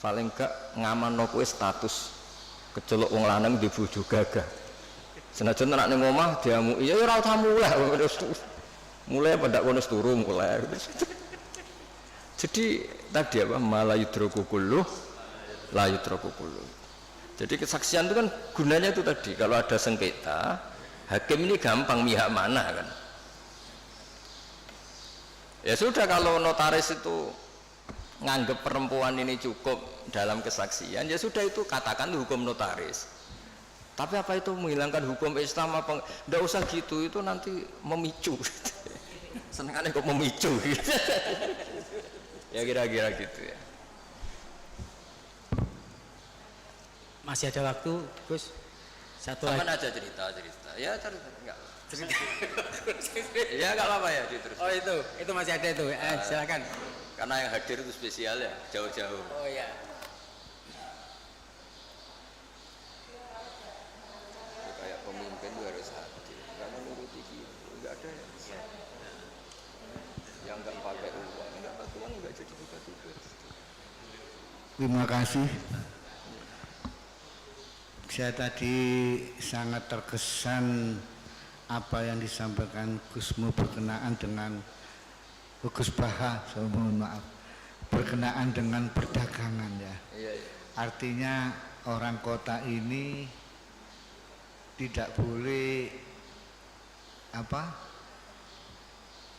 Paling gak ngamanno kowe status keceluk wong lanang di bojo gagah. Senajan anak ning omah diamuki ya ora usah mulai pada kono turu mulai. Jadi tadi apa malah yudroku kulluh la yudroku kulluh. Jadi kesaksian itu kan gunanya itu tadi, kalau ada sengketa hakim ini gampang mihak mana kan. Ya sudah, kalau notaris itu nganggep perempuan ini cukup dalam kesaksian, ya sudah, itu katakan hukum notaris. Tapi apa itu menghilangkan hukum Islam apa? Nggak usah gitu, itu nanti memicu. Senengannya kok memicu gitu. Ya kira-kira gitu ya. Masih ada waktu, Gus? Satu lagi. Aja cerita. Ya cerita enggak. Cerita. Ya enggak apa-apa ya diterus. Oh itu masih ada itu. Silakan. Karena yang hadir itu spesial ya, jauh-jauh. Oh ya. Kayak pemimpin itu harus hadir. Enggak menuruti gitu. Enggak ada ya. Yang enggak pakai uang, enggak jadi buka-buka. Terima kasih. Saya tadi sangat terkesan apa yang disampaikan Gusmu berkenaan dengan Gus Baha, saya mohon maaf, berkenaan dengan perdagangan ya. Artinya orang kota ini tidak boleh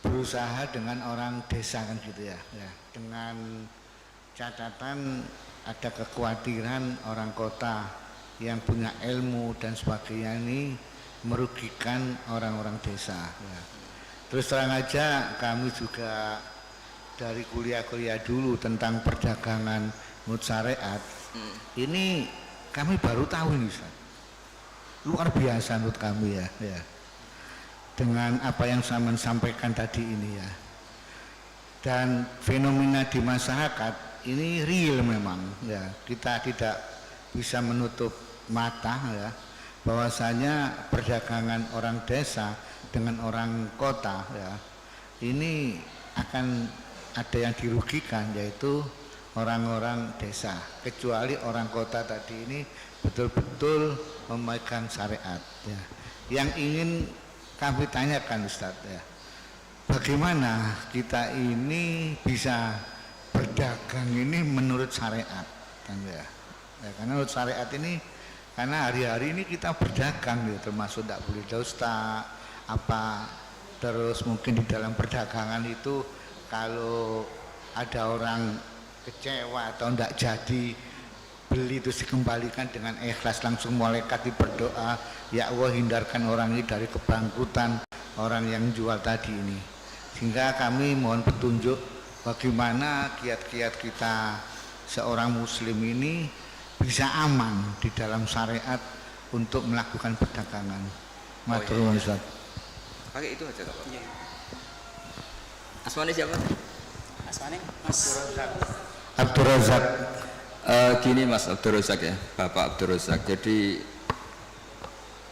berusaha dengan orang desa kan gitu ya, dengan catatan ada kekhawatiran orang kota yang punya ilmu dan sebagainya ini merugikan orang-orang desa ya. Terus terang aja kami juga dari kuliah-kuliah dulu tentang perdagangan menurut syariat ini kami baru tahu ini Ustaz. Luar biasa menurut kami ya. Dengan apa yang saya sampaikan tadi ini ya. Dan fenomena di masyarakat ini real memang ya. Kita tidak bisa menutup mata ya bahwasanya perdagangan orang desa dengan orang kota ya ini akan ada yang dirugikan, yaitu orang-orang desa, kecuali orang kota tadi ini betul-betul memegang syariat ya. Yang ingin kami tanyakan Ustadz ya, bagaimana kita ini bisa berdagang ini menurut syariat kan ya, karena menurut syariat ini karena hari-hari ini kita berdagang ya, termasuk tidak boleh dusta terus mungkin di dalam perdagangan itu kalau ada orang kecewa atau tidak jadi beli itu dikembalikan dengan ikhlas, langsung malaikat berdoa, ya Allah hindarkan orang ini dari kebangkrutan orang yang jual tadi ini. Sehingga kami mohon petunjuk bagaimana kiat-kiat kita seorang muslim ini bisa aman di dalam syariat untuk melakukan perdagangan. Matur nuwun Ustaz. Pakai itu aja Kak. Iya. Asmane siapa? Asmane Mas Abdul Razak. Gini Mas Abdul Razak ya, Bapak Abdul Razak. Jadi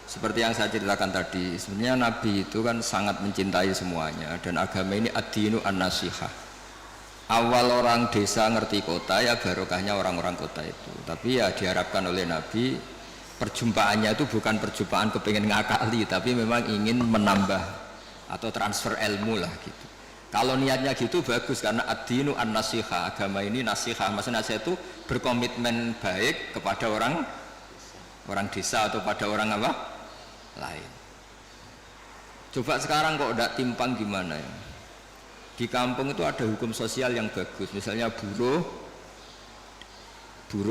seperti yang saya ceritakan tadi, sebenarnya Nabi itu kan sangat mencintai semuanya, dan agama ini ad-dinu an-nasihah. Awal orang desa ngerti kota ya barokahnya orang-orang kota itu. Tapi ya diharapkan oleh Nabi perjumpaannya itu bukan perjumpaan kepengen ngakali, tapi memang ingin menambah atau transfer ilmu lah gitu. Kalau niatnya gitu bagus, karena ad-dinu an-nasihah, agama ini nasihah, maksudnya nasihat itu berkomitmen baik kepada orang desa atau pada orang apa lain. Coba sekarang kok udah timpang gimana ya? Di kampung itu ada hukum sosial yang bagus, misalnya buruh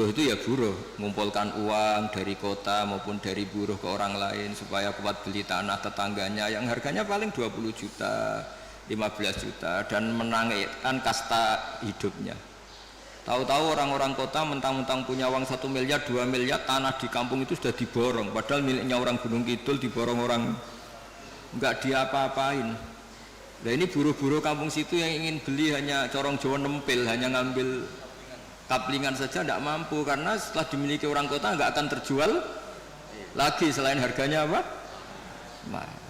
itu ya buruh, mengumpulkan uang dari kota maupun dari buruh ke orang lain supaya kuat beli tanah tetangganya yang harganya paling 20 juta 15 juta dan menaikkan kasta hidupnya. Tahu-tahu orang-orang kota mentang-mentang punya uang 1 miliar 2 miliar, tanah di kampung itu sudah diborong, padahal miliknya orang Gunung Kidul diborong orang, enggak diapa-apain. Nah ini buruh-buruh kampung situ yang ingin beli hanya corong Jawa nempel, hanya ngambil kaplingan saja tidak mampu, karena setelah dimiliki orang kota enggak akan terjual lagi selain harganya apa? Mahal.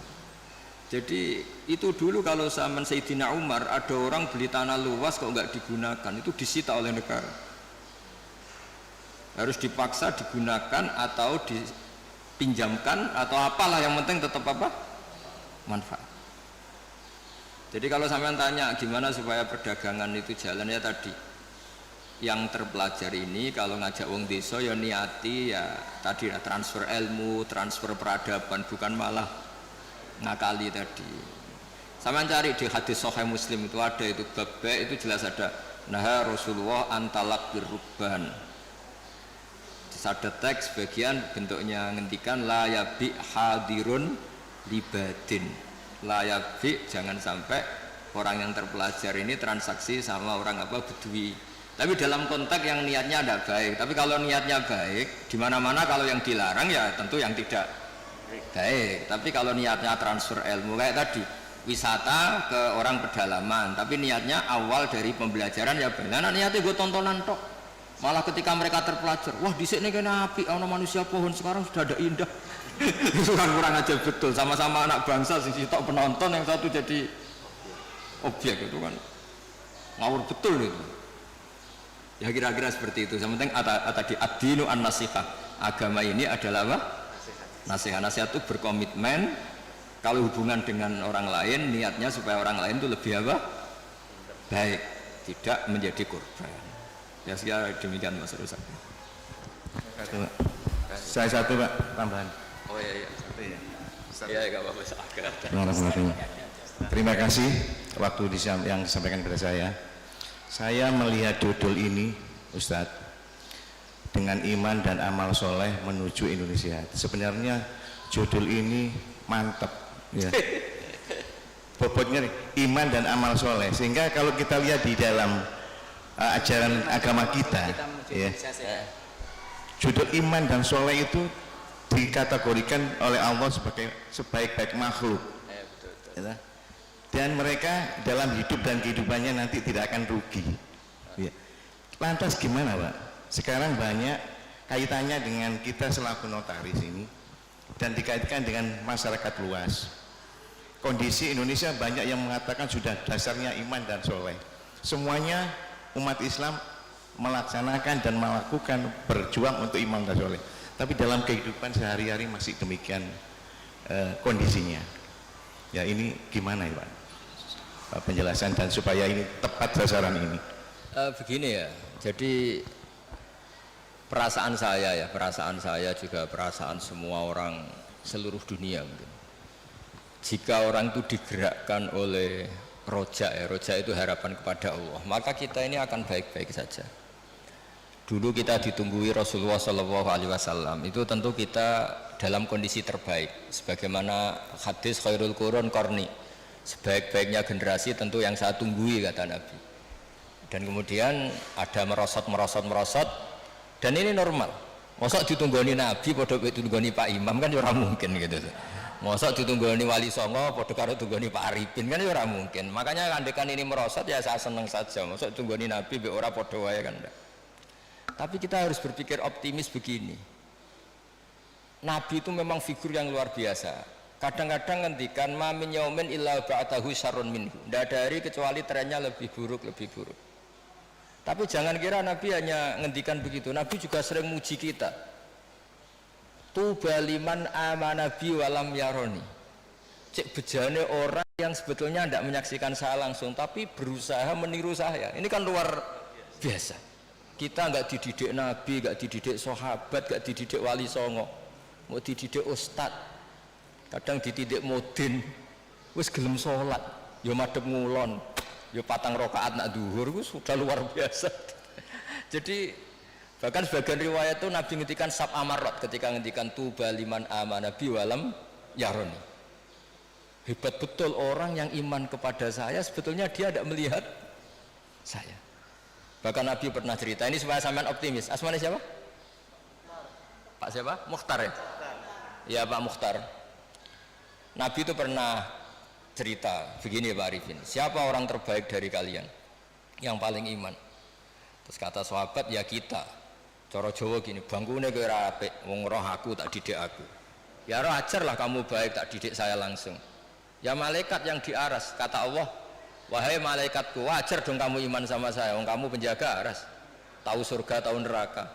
Jadi itu dulu kalau zaman Sayyidina Umar ada orang beli tanah luas kok enggak digunakan, itu disita oleh negara, harus dipaksa digunakan atau dipinjamkan atau apalah, yang penting tetap apa? Manfaat. Jadi kalau sampean tanya gimana supaya perdagangan itu jalan, ya tadi yang terpelajar ini kalau ngajak wong desa ya niati ya tadi ya transfer ilmu, transfer peradaban, bukan malah ngakali tadi. Sampean cari di hadis Sahih Muslim itu ada itu bab itu jelas ada nah Rasulullah antalak birruban. Ada teks bagian bentuknya ngendikan la yabi hadirun libadin. Layak jangan sampai orang yang terpelajar ini transaksi sama orang apa bedui. Tapi dalam konteks yang niatnya tidak baik. Tapi kalau niatnya baik, di mana-mana kalau yang dilarang ya tentu yang tidak baik. Tapi kalau niatnya transfer ilmu kayak tadi, wisata ke orang pedalaman, tapi niatnya awal dari pembelajaran ya benar. Niatnya gue tontonan tok. Malah ketika mereka terpelajar, wah di sini kena api, ono manusia pohon sekarang sudah ada indah. Itu kan kurang aja betul, sama-sama anak bangsa sing sitok penonton, yang satu jadi objek, itu kan ngawur betul itu. Ya kira-kira seperti itu. Yang penting tadi ad-dinu an-nasihah, agama ini adalah apa? Nasihat. Nasihat itu berkomitmen kalau hubungan dengan orang lain niatnya supaya orang lain itu lebih apa? Baik, tidak menjadi korban. Ya sekian demikian Mas Rusak. Saya satu Pak tambahan. Oh iya. Ya, enggak apa-apa. Terima kasih waktu yang disampaikan kepada saya. Saya melihat judul ini, Ustadz, dengan iman dan amal soleh menuju Indonesia. Sebenarnya judul ini mantap, ya. Bobotnya iman dan amal soleh. Sehingga kalau kita lihat di dalam ajaran agama kita, ya, judul iman dan soleh itu dikategorikan oleh Allah sebagai sebaik-baik makhluk. Ya. Dan mereka dalam hidup dan kehidupannya nanti tidak akan rugi. Ya. Lantas gimana, Pak? Sekarang banyak kaitannya dengan kita selaku notaris ini dan dikaitkan dengan masyarakat luas. Kondisi Indonesia banyak yang mengatakan sudah dasarnya iman dan soleh. Semuanya umat Islam melaksanakan dan melakukan berjuang untuk iman dan soleh. Tapi dalam kehidupan sehari-hari masih demikian kondisinya. Ya, ini gimana ya, Pak? Penjelasan dan supaya ini tepat sasaran ini. Begini ya, jadi perasaan saya juga perasaan semua orang seluruh dunia mungkin. Jika orang itu digerakkan oleh roja itu harapan kepada Allah, maka kita ini akan baik-baik saja. Dulu kita ditunggui Rasulullah SAW, itu tentu kita dalam kondisi terbaik. Sebagaimana hadis khairul qurun qarni, sebaik-baiknya generasi tentu yang saya tunggui, kata Nabi. Dan kemudian ada merosot, dan ini normal. Masa ditunggoni Nabi padha ditunggoni Pak Imam kan ora mungkin gitu. Masa ditunggoni Wali Songo padha karo tunggoni Pak Arifin kan ora mungkin. Makanya andekan ini merosot ya saya seneng saja. Masa tunggoni Nabi mbek ora padha wae kan enggak. Tapi kita harus berpikir optimis begini. Nabi itu memang figur yang luar biasa. Kadang-kadang ngendikan ma min yaumin illa ba'dahu syarrun minhu. Tidak ada hari kecuali trennya lebih buruk. Tapi jangan kira Nabi hanya ngendikan begitu. Nabi juga sering muji kita. Tuba liman amana bi walam yaroni. Cek bejane orang yang sebetulnya tidak menyaksikan saya langsung tapi berusaha meniru saya. Ini kan luar biasa. Kita nggak dididik Nabi, nggak dididik sahabat, nggak dididik Wali Songo, mau dididik ustad. Kadang dididik modin, wis gelem sholat, yo madhep ngulon, yo patang rakaat nak duhur, itu sudah luar biasa. Jadi bahkan sebagian riwayat itu Nabi ngendikan sab amarat ketika ngendikan tuba liman amana bi walam yaroni. Hebat betul orang yang iman kepada saya, sebetulnya dia tidak melihat saya. Bahkan Nabi pernah cerita, ini supaya sampean optimis. Asmane siapa? Pak siapa? Mukhtar ya? Ya Pak Mukhtar. Nabi itu pernah cerita begini Pak Arifin, siapa orang terbaik dari kalian yang paling iman? Terus kata sahabat, ya kita. Cara Jawa gini, bangkune kowe ora apik, wong roh aku tak didik aku. Ya roh ajarlah kamu baik, tak didik saya langsung. Ya malaikat yang di aras, kata Allah, wahai malaikatku, wajar dong kamu iman sama saya, wong kamu penjaga aras, tahu surga, tahu neraka.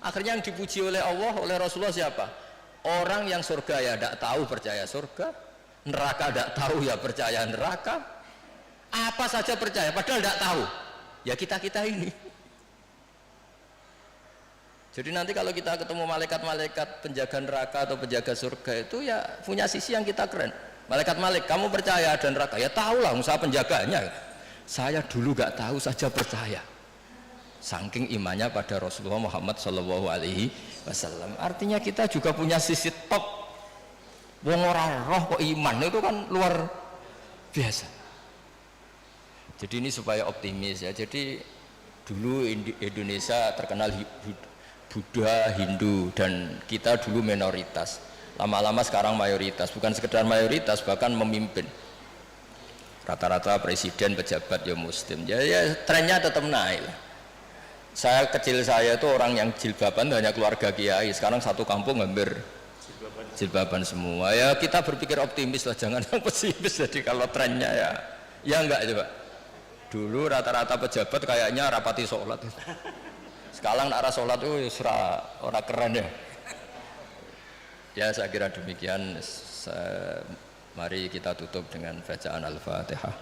Akhirnya yang dipuji oleh Allah, oleh Rasulullah siapa? Orang yang surga ya tidak tahu percaya surga, neraka tidak tahu ya percaya neraka, apa saja percaya padahal tidak tahu. Ya kita ini. Jadi nanti kalau kita ketemu malaikat-malaikat penjaga neraka atau penjaga surga itu ya punya sisi yang kita keren. Malaikat kamu percaya ada neraka? Ya tahulah, usaha penjaganya. Saya dulu gak tahu saja percaya. Saking imannya pada Rasulullah Muhammad SAW. Artinya kita juga punya sisi top. Wong ora roh kok iman itu kan luar biasa. Jadi ini supaya optimis ya. Jadi dulu Indonesia terkenal Buddha, Hindu, dan kita dulu minoritas. Lama-lama sekarang mayoritas. Bukan sekedar mayoritas, bahkan memimpin. Rata-rata presiden, pejabat ya Muslim. Ya trennya tetap naik lah. Kecil saya itu orang yang jilbaban hanya keluarga kiai, sekarang satu kampung hampir jilbaban semua. Ya kita berpikir optimis lah, jangan yang pesimis. Jadi kalau trennya ya enggak itu Pak. Dulu rata-rata pejabat kayaknya rapati sholat. Sekarang arah sholat itu ora keren ya. Ya saya kira demikian. Mari kita tutup dengan bacaan Al-Fatihah.